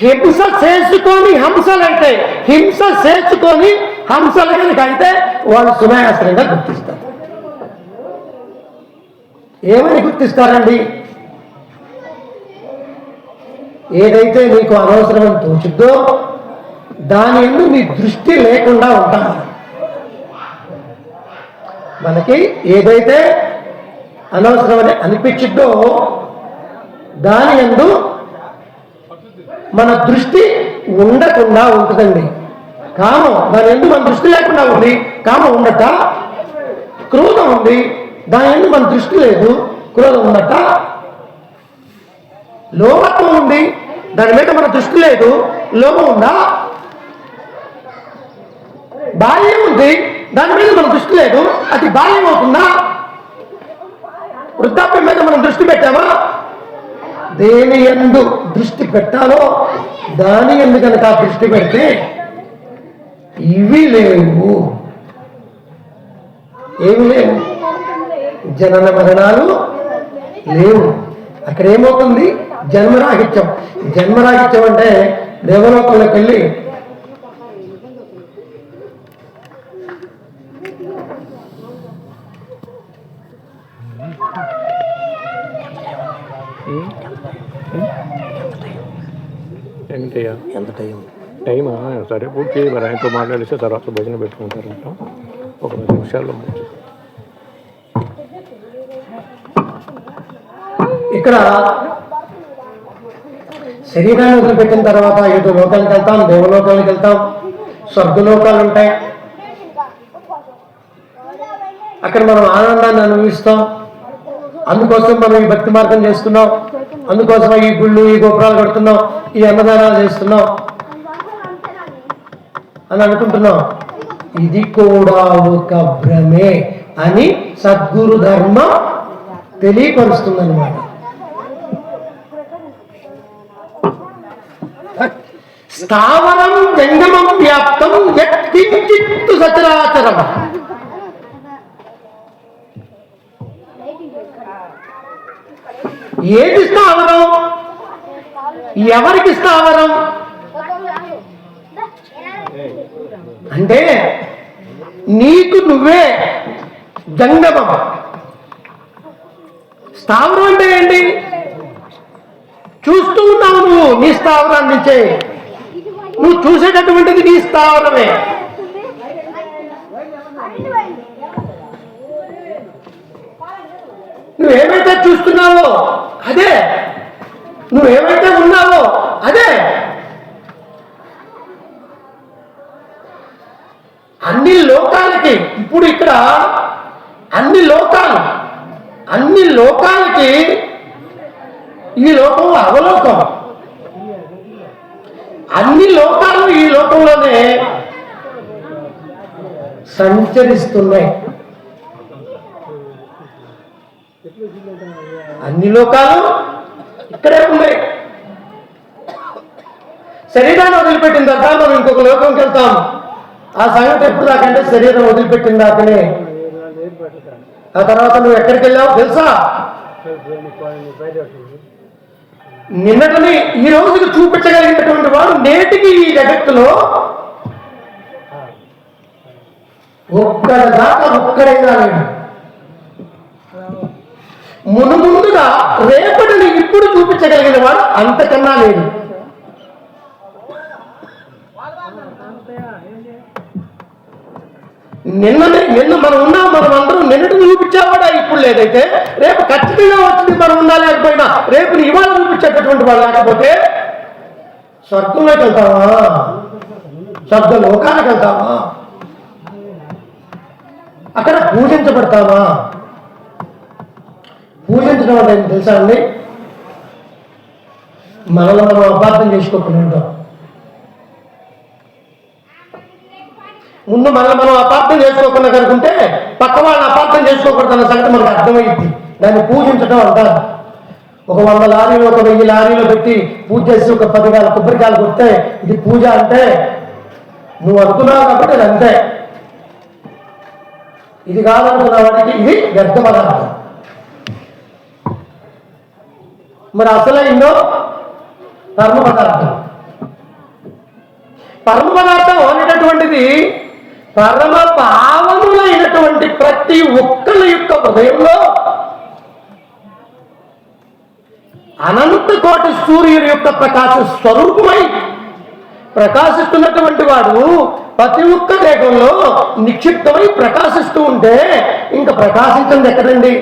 హింస చేసుకొని హంసలైతే, హింస చేసుకొని హంసలు కనుక అయితే వాళ్ళు సునాయాసనంగా గుర్తిస్తారు. ఏమని గుర్తిస్తారండి? ఏదైతే నీకు అనవసరమని తోచుద్దో దాని యందు నీ దృష్టి లేకుండా ఉంటాం. మనకి ఏదైతే అనవసరమని అనిపించిద్దో దాని యందు మన దృష్టి ఉండకుండా ఉంటుందండి. కామం దాని యందు మన దృష్టి లేకుండా ఉంది, కామం ఉండట. క్రోధం ఉంది, దాని యందు మన దృష్టి లేదు, క్రోధం ఉండట. లోభత్వం ఉంది, దాని మీద మన దృష్టి లేదు, లోభం ఉందా? బాల్యం ఉంది, దాని మీద మన దృష్టి లేదు, అది బాల్యం అవుతుందా? వృద్ధాప్యం మీద మనం దృష్టి పెట్టామా? దేని యందు దృష్టి పెట్టాలో దాని యందు కనుక దృష్టి పెడితే ఇవి లేవు. ఏమి లేవు, జనన మరణాలు లేవు. అక్కడ ఏమవుతుంది? జన్మరాహిత్యం. జన్మరాహిత్యం అంటే దేవలోకంలోకి వెళ్ళి ఎంత టైమా? సరే పూర్తి మరి ఆయనతో మాట్లాడిస్తే తర్వాత భజన పెట్టుకుంటారంట. ఒక 10 నిమిషాల్లో ఇక్కడ శరీరాన్ని వదిలిపెట్టిన తర్వాత ఏదో లోకానికి వెళ్తాం, దేవలోకానికి వెళ్తాం, స్వర్గలోకాలు ఉంటాయి. అక్కడ మనం ఆనందాన్ని అనుభవిస్తాం. అందుకోసం మనం ఈ భక్తి మార్గం చేస్తున్నాం, అందుకోసం ఈ గుళ్ళు, ఈ గోపురాలు కడుతున్నాం, ఈ అన్నదానాలు చేస్తున్నాం అని అనుకుంటున్నాం. ఇది కూడా ఒక భ్రమే అని సద్గురు ధర్మం తెలియపరుస్తుంది అన్నమాట. స్థావరం జంగమం వ్యాప్తం యత్కించిత్తు సచరాచరం. ఏది స్థావరం? ఎవరికి స్థావరం అంటే నీకు నువ్వే జంగమం. స్థావరం అంటే ఏంటి? చూస్తూ ఉన్నావు నువ్వు నీ స్థావరాన్ని నుంచే, నువ్వు చూసేటటువంటిది నీ స్థావరమే. నువ్వేమైతే చూస్తున్నావో అదే, నువ్వేమైతే ఉన్నావో అదే. అన్ని లోకాలకి ఇప్పుడు ఇక్కడ అన్ని లోకాలకి ఈ లోకం అవలోకం. అన్ని లోకాలు ఈ లోకంలోనే సంచరిస్తున్నాయి. అన్ని లోకాలు ఇక్కడే ఉన్నాయి. శరీరాన్ని వదిలిపెట్టిన తర్వాత మనం ఇంకొక లోకంకి వెళ్తాం. ఆ సంగతి ఎప్పుడు దాకంటే శరీరం వదిలిపెట్టిన దాకనే. ఆ తర్వాత నువ్వు ఎక్కడికి వెళ్ళావు తెలుసా? నిన్నటిని ఈ రోజుకి చూపించగలిగినటువంటి వాడు నేటికి ఈ జగత్తులో ఒక్కడైనా లేడు. ముందుగా రేపటిని ఇప్పుడు చూపించగలిగిన వాడు అంతకన్నా లేడు. నిన్న మనం ఉన్నాం, మనం అందరం నిన్నటిని చూపించేవాడా ఇప్పుడు లేదైతే రేపు ఖచ్చితంగా వచ్చింది మనం ఉన్నా లేకపోయినా రేపు ఇవాళ చూపించేటటువంటి వాడు లేకపోతే స్వర్గంలోకి వెళ్తావా? స్వర్గ లోకానికి వెళ్తావా? అక్కడ పూజించబడతావా? పూజించడం అంటే తెలుసా అండి? మనల్ని మనం అపార్థం చేసుకోకుండా ఉంటాం. ముందు మనల్ని మనం అపార్థం చేసుకోకుండా కనుకుంటే పక్క వాళ్ళని అపార్థం చేసుకోకూడదన్న సంగతి మనకు అర్థమయ్యింది. దాన్ని పూజించడం అంటారు. ఒక 100 లారీలు, ఒక 1000 లారీలు పెట్టి పూజ చేసి ఒక 10 కొబ్బరికాయలు కొడితే ఇది పూజ అంటే నువ్వు అనుకున్నావు కాబట్టి అది అంతే. ఇది కాదనుకున్న వాడికి ఇది వ్యర్థ పదార్థం. మరి అసలైందో పరమ పదార్థం. పరమ పదార్థం అనేటటువంటిది పరమ పావనులైనటువంటి ప్రతి ఒక్కళ్ళ యొక్క హృదయంలో అనంత కోటి సూర్యుడి యొక్క ప్రకాశ స్వరూపమై ప్రకాశిస్తున్నటువంటి వాడు ప్రతి ఒక్క దేహంలో నిక్షిప్తమై ప్రకాశిస్తూ ఉంటే ఇంకా ప్రకాశించింది ఎక్కడండి?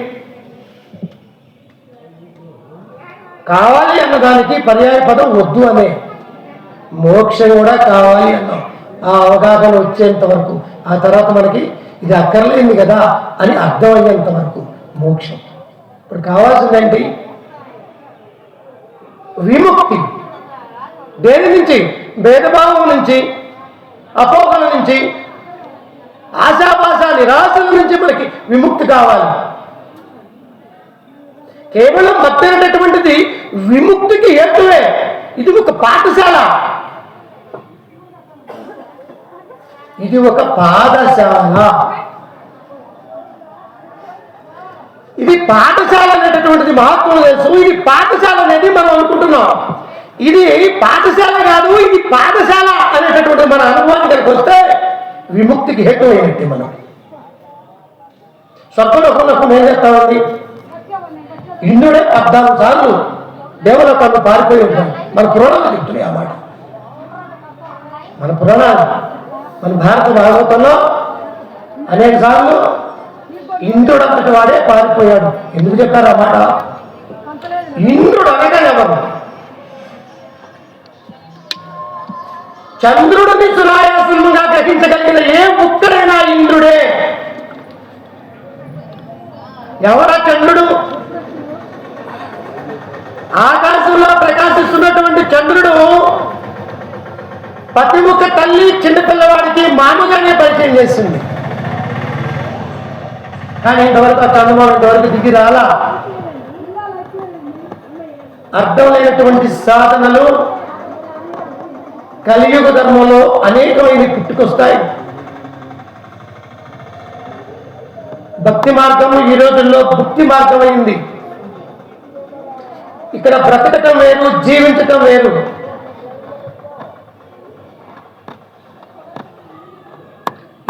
కావాలి అన్నదానికి పర్యాయ పదం వద్దు అనే. మోక్షం కూడా కావాలి అన్నాం. ఆ అవగాహన వచ్చేంత వరకు, ఆ తర్వాత మనకి ఇది అక్కర్లేంది కదా అని అర్థమయ్యేంత వరకు మోక్షం. ఇప్పుడు కావాల్సిందేంటి? విముక్తి. దేని నుంచి? భేదభావం నుంచి, అపోహల నుంచి, ఆశాపాశ నిరాశల నుంచి మనకి విముక్తి కావాలి. కేవలం భక్తి అనేటటువంటిది విముక్తికి హేతువే. ఇది ఒక పాఠశాల, ఇది ఒక పాఠశాల. ఇది పాఠశాల అనేటటువంటిది మహాత్ములు తెలుసు. ఇది పాఠశాల అనేది మనం అనుకుంటున్నాం. ఇది పాఠశాల కాదు, ఇది పాఠశాల అనేటటువంటి మన అనుభవానికి కనుక వస్తే విముక్తికి హేతు అయినట్టు. మనం స్వర్గలోకంలో ఏం చేస్తామండి? ఇంద్రుడే 14 సార్లు దేవలోకాన్ని పారిపోయి ఉంటాం. మన పురాణాలు చెప్తున్నాయి ఆ మాట. మన పురాణాలు, మన భారత భాగవతంలో అనేక సార్లు ఇంద్రుడు అంతటి వాడే పారిపోయాడు. ఎందుకు చెప్పారు ఆ మాట? ఇంద్రుడు అనగా ఎవరు? చంద్రుడిని సునాయాసంగా గ్రహించగలిగిన ఏ ఒక్కడైనా ఇంద్రుడే. ఎవరా చంద్రుడు? ఆకాశంలో ప్రకాశిస్తున్నటువంటి చంద్రుడు ప్రతి ఒక్క తల్లి చిన్న పిల్లవాడికి మామగానే పరిచయం చేస్తుంది. కానీ ఇంతవరకు ఆ చంద్రబాబు ఇంతవరకు దిగి రాలా. అర్థం లేనటువంటి సాధనలు కలియుగ ధర్మంలో అనేకమైన పుట్టుకొస్తాయి. భక్తి మార్గం ఈ రోజుల్లో భక్తి మార్గం అయింది. ఇక్కడ బ్రతకటం వేరు, జీవించటం వేరు.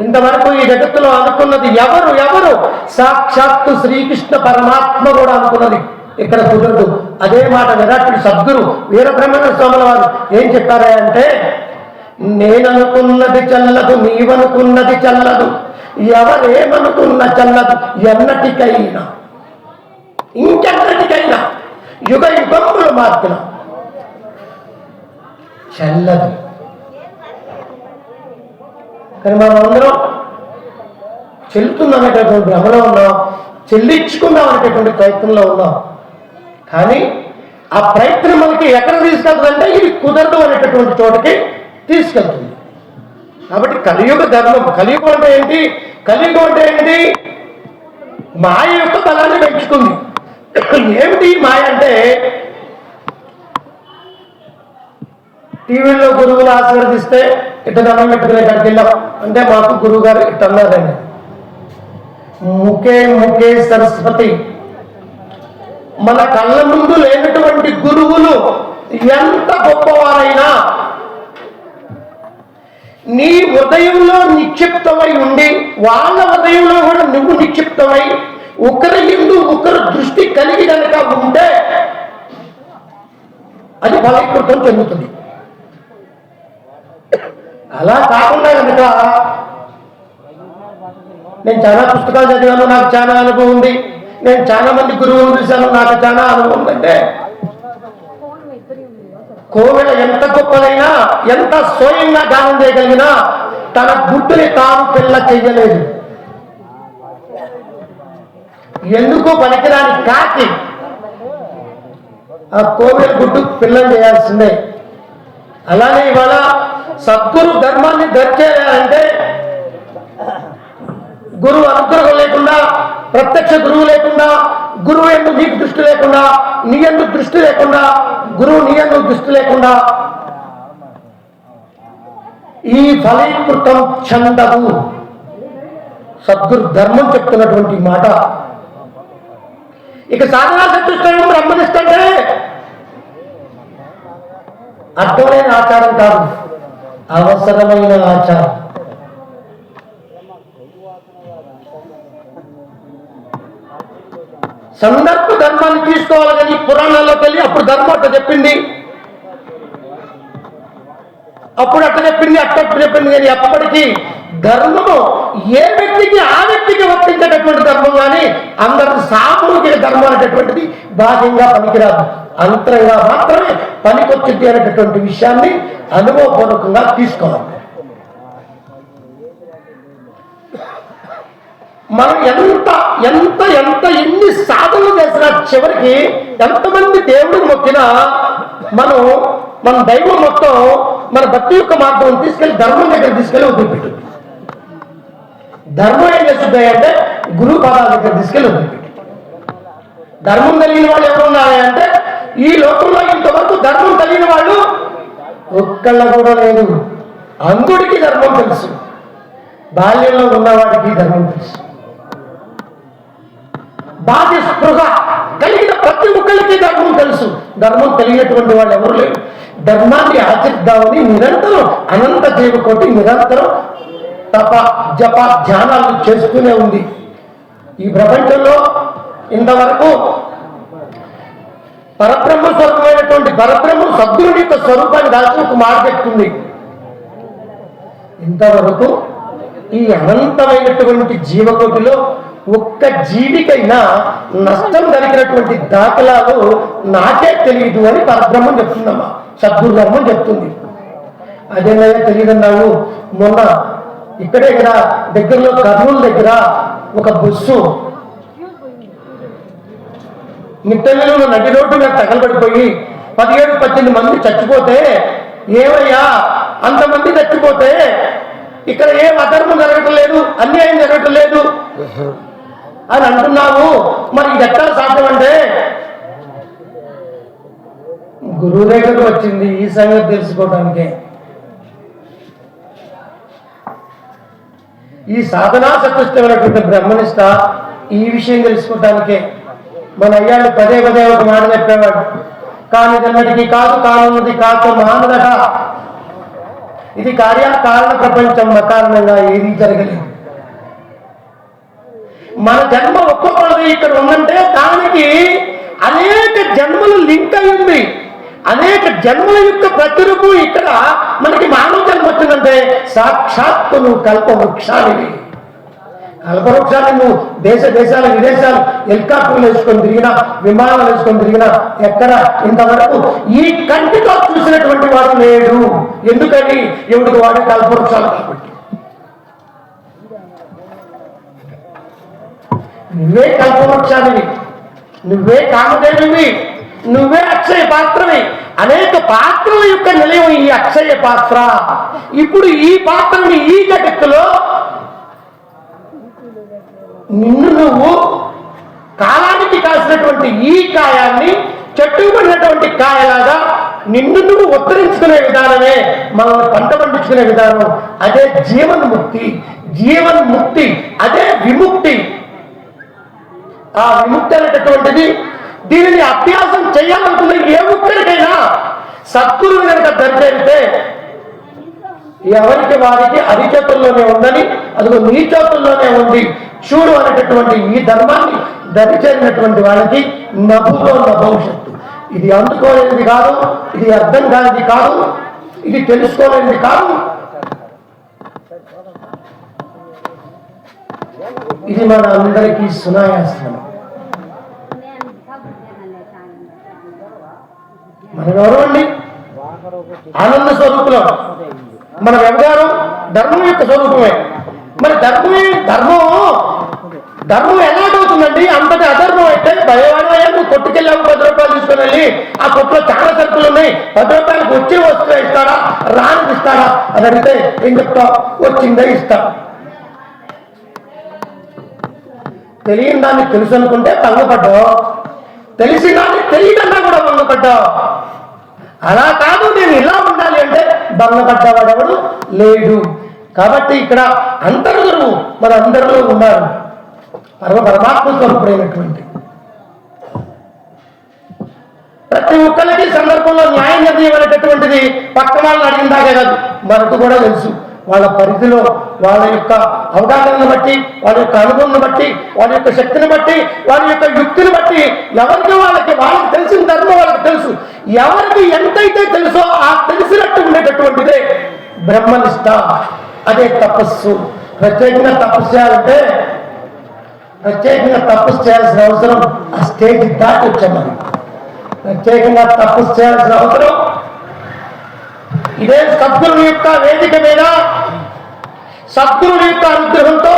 ఇంతవరకు ఈ జగత్తులో అనుకున్నది ఎవరు? సాక్షాత్తు శ్రీకృష్ణ పరమాత్మ కూడా అనుకున్నది ఇక్కడ కుదరదు. అదే మాట విరాటుడు సద్గురు వీరబ్రహ్మేంద్ర స్వాముల వారు ఏం చెప్పారా అంటే, నేననుకున్నది చల్లదు, నీవనుకున్నది చల్లదు, ఎవరేమనుకున్న చల్లదు ఎన్నటికైనా. ఇంకెక్కడ యుగ యుగములు మార్చిన చెల్లదు. కానీ మనం అందరం చెల్లుతున్నాం అనేటటువంటి భ్రమలో ఉన్నాం, చెల్లించుకుందాం అనేటటువంటి ప్రయత్నంలో ఉన్నాం. కానీ ఆ ప్రయత్నం మనకి ఎక్కడ తీసుకెళ్తుందంటే ఇది కుదరదు అనేటటువంటి చోటకి తీసుకెళ్తుంది. కాబట్టి కలియుగ ధర్మం, కలియుగం అంటే ఏంటి? కలియుగం అంటే ఏంటి? మాయ యొక్క బలాన్ని పెంచుకుంది. ఏమిటి మాయ అంటే, టీవీలో గురువులు ఆశీర్వదిస్తే ఇట్ట దండం పెట్టుకునే కాడికి వెళ్ళాం అంటే మాకు గురువు గారు ఇట్ట అన్నారండి, ముఖే ముఖే సరస్వతి. మన కళ్ళ ముందు లేనటువంటి గురువులు ఎంత గొప్పవారైనా నీ హృదయంలో నిక్షిప్తమై ఉండి వాళ్ళ హృదయంలో కూడా నువ్వు నిక్షిప్తమై ఒకరి ఎందు ఒకరు దృష్టి కలిగి కనుక ఉంటే అది ఫలీకృతం చెందుతుంది. అలా కాకుండా కనుక నేను చాలా పుస్తకాలు చదివాను, నాకు చాలా అనుభవం ఉంది, నేను చాలా మంది గురువులు చూశాను, నాకు చాలా అనుభవం ఉందంటే కోవెల ఎంత గొప్పదైనా, ఎంత స్వయంగా గానం చేయగలిగినా తన గుడ్డుని తాను పిల్ల చెయ్యలేదు. ఎందుకు పనికిరాని కాకి ఆ కోవెల గుడ్డు పిల్లని చేయాల్సిందే. అలానే ఇవాళ సద్గురు ధర్మాన్ని దర్చేయాలంటే గురువు అనుగ్రహం లేకుండా, ప్రత్యక్ష గురువు లేకుండా, గురువు ఎందుకు నీకు దృష్టి లేకుండా, నీ ఎందుకు దృష్టి లేకుండా, గురువు నీ ఎందుకు దృష్టి లేకుండా ఈ ఫలీకృతం చందవు. సద్గురు ధర్మం చెప్తున్నటువంటి మాట. ఇక సాధనా చతుష్టయం బ్రహ్మనిష్ట అంటే అర్థమైన ఆచారం కాదు, అవసరమైన ఆచారం. సందర్భ ధర్మాన్ని తీసుకోవాలి కానీ పురాణాల్లోకి వెళ్ళి అప్పుడు ధర్మం అట్ట చెప్పింది, అప్పుడు అట్ట చెప్పింది, అట్టప్పుడు చెప్పింది. కానీ ఎప్పటికీ ధర్మము ఏ వ్యక్తికి ఆ వ్యక్తికి వర్తించేటటువంటి ధర్మం కానీ అందరూ సామూహిక ధర్మం అనేటటువంటిది బాహ్యంగా పనికిరాదు, అంతరంగా మాత్రమే పనికొచ్చింది అనేటటువంటి విషయాన్ని అనుభవపూర్వకంగా తీసుకోవాలి. మనం ఎంత ఎంత ఎంత ఎన్ని సాధనలు చేసినా చివరికి ఎంతమంది దేవుడిని మొక్కినా మన దైవం మొత్తం మన భక్తి యొక్క మార్గం తీసుకెళ్లి ధర్మం దగ్గర తీసుకెళ్ళి వదిలిపెట్టింది. ధర్మం ఏం చేస్తుంది అంటే గురువు పాదాల దగ్గర తీసుకెళ్ళి వదిలిపెట్టి. ధర్మం కలిగిన వాళ్ళు ఎవరు ఉన్నారంటే ఈ లోకంలో ఇంతవరకు ధర్మం కలిగిన వాళ్ళు ఒక్కళ్ళ కూడా లేదు. అంధుడికి ధర్మం తెలుసు, బాల్యంలో ఉన్నవాడికి ధర్మం తెలుసు, బాధ్య స్పృహ కలిగిన ప్రతి ఒక్కరికి ధర్మం తెలుసు. ధర్మం తెలియనటువంటి వాళ్ళు ఎవరు లేరు. ధర్మాన్ని ఆచరిద్దామని నిరంతరం అనంత జీవకోటి నిరంతరం తప జప ధ్యానాలు చేస్తూనే ఉంది. ఈ ప్రపంచంలో ఇంతవరకు పరబ్రహ్మ స్వరూపమైనటువంటి పరబ్రహ్మం సద్గురుడి యొక్క స్వరూపాన్ని దాచి ఒక మాట చెప్తుంది. ఇంతవరకు ఈ అనంతమైనటువంటి జీవకోటిలో ఒక్క జీవికైనా నష్టం జరిగినటువంటి దాఖలాలు నాకే తెలియదు అని పరబ్రహ్మం చెప్తుందమ్మా, సద్గురు ధర్మం చెప్తుంది. అదేనా తెలియదన్నావు. మొన్న ఇక్కడే కదా దగ్గరలో కర్నూలు దగ్గర ఒక బస్సు నిట్టెలలో నడి రోడ్డు మీద తగలబడిపోయి 17-18 మంది చచ్చిపోతే, ఏమయ్యా అంతమంది చచ్చిపోతే ఇక్కడ ఏం అధర్మం జరగటం లేదు, అన్యాయం జరగటం లేదు అని అంటున్నావు, మరి ఇది ఎక్కడ సాధ్యం అంటే గురువు దగ్గరకు వచ్చింది ఈ సంగతి తెలుసుకోవడానికే. ఈ సాధనా చతుష్టమైనటువంటి బ్రహ్మనిష్ట ఈ విషయం తెలుసుకోవడానికే. మన అయ్యాళ్ళు పదే పదే ఒక మాట చెప్పేవాడు, కానీ జన్మటికి కాదు, కానున్నది కాక మానదట. ఇది కార్యకారణ ప్రపంచం, అకారణంగా ఏది జరగలేదు. మన జన్మ ఒక్కొక్కరిది ఇక్కడ ఉందంటే దానికి అనేక జన్మలు లింక్ అయి ఉంది. అనేక జన్మల యొక్క ప్రతిరూపం ఇక్కడ మనకి మానవ జన్మ వచ్చిందంటే సాక్షాత్తు నువ్వు కల్ప వృక్షానివి. కల్పవృక్షాన్ని నువ్వు దేశాలు విదేశాలు హెలికాప్టర్లు వేసుకొని తిరిగినా, విమానాలు వేసుకొని తిరిగినా ఎక్కడ ఇంతవరకు ఈ కంటితో చూసినటువంటి వాడు లేడు. ఎందుకని? ఎవడికి వాడే కల్పవృక్షాలు కాబట్టి. నువ్వే కల్పవృక్షానివి, నువ్వే కామదేవివి, నువ్వే అక్షయ పాత్రవి. అనేక పాత్రల యొక్క నిలయం ఈ అక్షయ పాత్ర. ఇప్పుడు ఈ పాత్రని ఈ జగత్తులో నిన్ను నువ్వు కాలానికి కాసినటువంటి ఈ కాయాన్ని చెట్టుకు పడినటువంటి కాయలాగా నిన్ను నువ్వు ఉత్తరించుకునే విధానమే మనల్ని పంట పండించుకునే విధానం. అదే జీవన్ముక్తి అదే విముక్తి. ఆ విముక్తి అనేటటువంటిది దీనిని అభ్యాసం చేయాలనుకున్న ఏ ఒక్కరికైనా సద్గురువు కనుక దరిచేరితే ఎవరికి వారికి అరిచేతుల్లోనే ఉందని, అదిగో నీ చేతుల్లోనే ఉంది చూడు అనేటటువంటి ఈ ధర్మాన్ని దరిచేరినటువంటి వాళ్ళకి నభులో భవిష్యత్తు. ఇది అందుకోలేనిది కాదు, ఇది అర్థం కానిది కాదు, ఇది తెలుసుకోలేనిది కాదు. ఇది మన అందరికీ సునాయాసనం. మన ఎవరండి? ఆనంద స్వరూపులం. మన వ్యవహారం ధర్మం యొక్క స్వరూపమే. మరి ధర్మం ఎలాగవుతుందండి? అంతటి అధర్మం అయితే భయవాడమయ్యా, నువ్వు కొట్టుకెళ్ళావు 10 రూపాయలు తీసుకుని వెళ్ళి, ఆ కొట్టులో చాలా సరుకులు ఉన్నాయి, 10 రూపాయలకు వచ్చే వస్తువు ఇస్తాడా, రానిది ఇస్తాడా అని అడిగితే ఏం చెప్తావు? వచ్చిందే ఇస్తా. తెలియని దాన్ని తెలుసు అనుకుంటే భంగపడ్డావు, తెలిసిన దాన్ని తెలియకుండా కూడా భంగపడ్డావు. అలా కాదు, నేను ఇలా ఉండాలి అంటే భంగపడ్డవాడెవడు లేడు. కాబట్టి ఇక్కడ అంతర్గురువు మన అందరిలో ఉన్నారు, పరమాత్మ స్వరూపుడైనటువంటి. ప్రతి ఒక్కరికి సందర్భంలో న్యాయ నిర్ణయం అనేటటువంటిది పక్క వాళ్ళని అడిగిన దాకా కాదు, మనకు కూడా తెలుసు. వాళ్ళ పరిధిలో వాళ్ళ యొక్క అవగాహనను బట్టి, వాళ్ళ యొక్క అనుభవం బట్టి, వాళ్ళ యొక్క శక్తిని బట్టి, వాళ్ళ యొక్క యుక్తిని బట్టి ఎవరికి వాళ్ళకి తెలిసిన ధర్మం వాళ్ళకి తెలుసు. ఎవరికి ఎంతైతే తెలుసో ఆ తెలిసినట్టు ఉండేటటువంటిదే బ్రహ్మనిష్ట, అదే తపస్సు. ప్రత్యేకంగా తపస్సు చేయాల్సిన అవసరం ఆ స్టేజ్ దాటి వచ్చాం. ప్రత్యేకంగా తపస్సు చేయాల్సిన అవసరం ఇదే సద్గురుని యొక్క వేదిక మీద సద్గురుని యొక్క అనుగ్రహంతో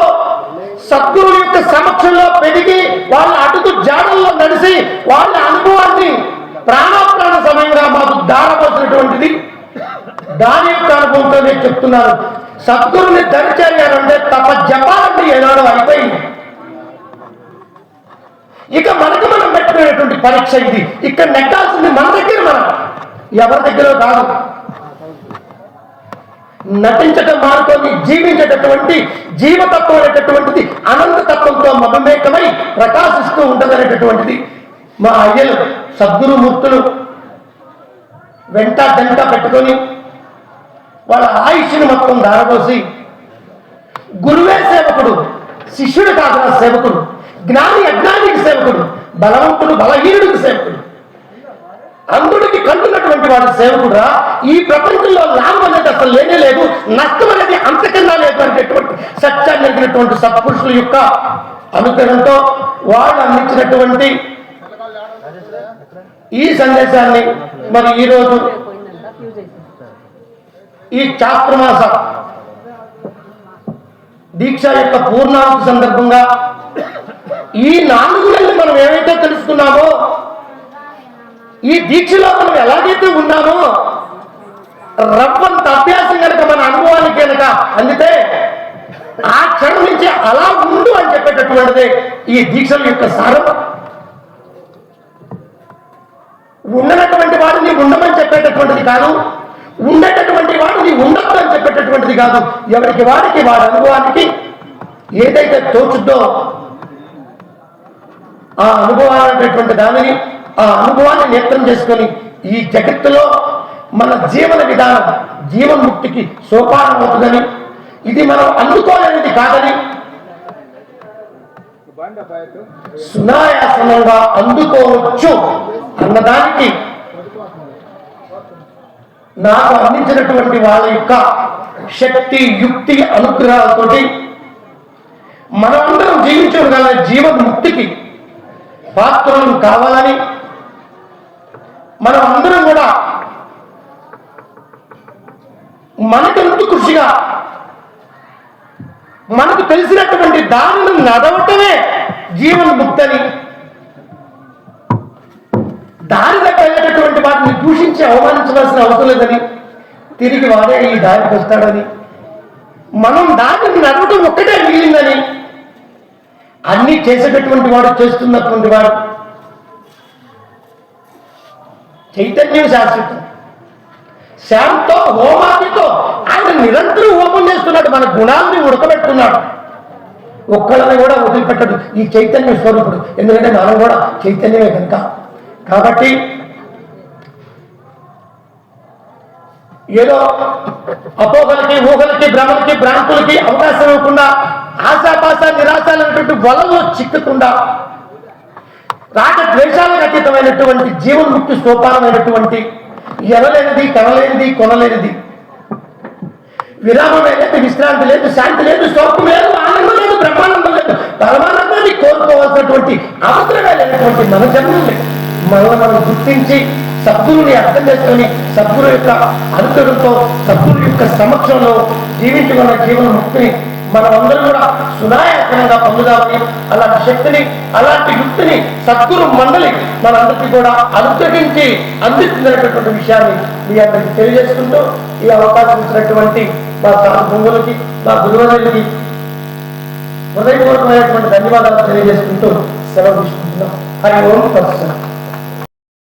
సద్గురుని యొక్క సమక్షంలో పెరిగి వాళ్ళ అడుగు జాడల్లో నడిచి వాళ్ళ అనుభవాన్ని ప్రాణ సమయంగా మాకు దారపోసినటువంటిది దాని యొక్క అనుభవంతో నేను చెప్తున్నాను. సద్గురుని దరిచేరారంటే తప జపాలంటే ఏనాడో అయిపోయింది. ఇక మనకు మనం పెట్టుకునేటువంటి పరీక్ష ఇది. ఇక్కడ నెట్టాల్సింది మన దగ్గర, మనం ఎవరి దగ్గర కాదు. నటించటం మానుకొని జీవించేటటువంటి జీవతత్వం అనేటటువంటిది అనంతతత్వంతో మమేకమై ప్రకాశిస్తూ ఉంటుందనేటటువంటిది మా అయ్యలు సద్గురు మూర్తులు వెంట దంట పెట్టుకొని వాళ్ళ ఆయుష్ని మొత్తం దారపోసి, గురువే సేవకుడు, శిష్యుడు కాదు సేవకుడు, జ్ఞాని అజ్ఞానికి సేవకుడు, బలవంతుడు బలహీనుడికి సేవకుడు, అందుడికి కంటున్నటువంటి వాడు సేవకుడురా. ఈ ప్రపంచంలో లాభం అనేది అసలు లేనే లేదు, నష్టం అనేది అంతకన్నా లేదు అనేటటువంటి సత్యాన్ని ఎరిగినటువంటి సత్పురుషుల యొక్క అనుగ్రహంతో వాళ్ళు అందించినటువంటి ఈ సందేశాన్ని మరి ఈరోజు ఈ చాతుర్మాస దీక్ష యొక్క పూర్ణాహుతి సందర్భంగా ఈ 4 నెలలు మనం ఏవైతే తెలుసుకున్నామో, ఈ దీక్షలో మనం ఎలాగైతే ఉన్నామో, రవ్వంత అభ్యాసం కనుక మన అనుభవానికి కనుక అందితే ఆ క్షణం నుంచి అలా ఉండు అని చెప్పేటటువంటిదే ఈ దీక్షల యొక్క సారం. ఉండనటువంటి వాడిని ఉండమని చెప్పేటటువంటిది కాదు, ఉండేటటువంటి వాడిని ఉండొద్దు అని చెప్పేటటువంటిది కాదు. ఎవరికి వాడికి వాడి అనుభవానికి ఏదైతే తోచుద్దో ఆ అనుభవాలనేటువంటి దానిని, ఆ అనుభవాన్ని నేత్రం చేసుకొని ఈ జగత్తులో మన జీవన విధానం జీవన్ముక్తికి సోపానం అవుతుందని, ఇది మనం అందుకోలేనిది కాదని, సునాయాసనంగా అందుకోవచ్చు అన్నదానికి నాకు అందించినటువంటి వాళ్ళ యొక్క శక్తి యుక్తి అనుగ్రహాలతోటి మనమందరం జీవించగల జీవన్ముక్తికి పాత్రలు కావాలని మనం అందరం కూడా మనకెంత కృషిగా మనకు తెలిసినటువంటి దానిని నడవటమే జీవన్ముక్తని, దారి దగ్గరటువంటి వాటిని దూషించి అవమానించవలసిన అవసరం లేదని, తిరిగి వాడే ఈ దారికి వస్తాడని, మనం దారిని నడవటం ఒక్కటే మిగిలిందని, అన్నీ చేసేటటువంటి వాడు చేస్తున్నటువంటి వాడు చైతన్యం శాశ్వతం. శాంతో హోమాదితో ఆయన నిరంతరం హోమం చేస్తున్నాడు, మన గుణాన్ని ఉడకబెట్టుకున్నాడు, ఒక్కళ్ళని కూడా వదిలిపెట్టడు ఈ చైతన్య స్వరూపుడు. ఎందుకంటే మనం కూడా చైతన్యమే కనుక. కాబట్టి ఏదో అపోహలకి, ఊహలకి, భ్రమలకి, భ్రాంతులకి అవకాశం ఇవ్వకుండా, ఆశాపాస నిరాశాలైనటువంటి వలలో చిక్కకుండా, రాగద్వేషాలకు అతీతమైనటువంటి జీవన్ముక్తి సోపానమైనటువంటి, ఎనలేనిది, కనలేనిది, కొనలేనిది, విరామం లేదు, విశ్రాంతి లేదు, శాంతి లేదు, శోకం లేదు, ఆనందం లేదు, బ్రహ్మానందం లేదు, పరమానందాన్ని కోరుకోవాల్సినటువంటి అవసరమే లేనటువంటి మన జన్మని మనల్ని మనం గుర్తించి సద్గురుని అర్థం చేసుకొని సద్గురు యొక్క అనుగ్రహంతో సద్గురు యొక్క సమక్షంలో జీవించుకున్న జీవన ముక్తిని మనమందరం కూడా సునాయాసనంగా పొందుదామని, అలాంటి శక్తిని, అలాంటి యుక్తిని సద్గురు మండలి మనందరికీ కూడా అనుగ్రహించి అందిస్తున్నటువంటి విషయాన్ని మీ అందరికి తెలియజేసుకుంటూ, ఈ అవకాశం ఇచ్చినటువంటి మా సాధువులకి, మా గురువులకి హృదయపూర్వకమైనటువంటి ధన్యవాదాలు తెలియజేసుకుంటూ సెలవు తీసుకుంటున్నాం. హరి ఓం తత్సత్.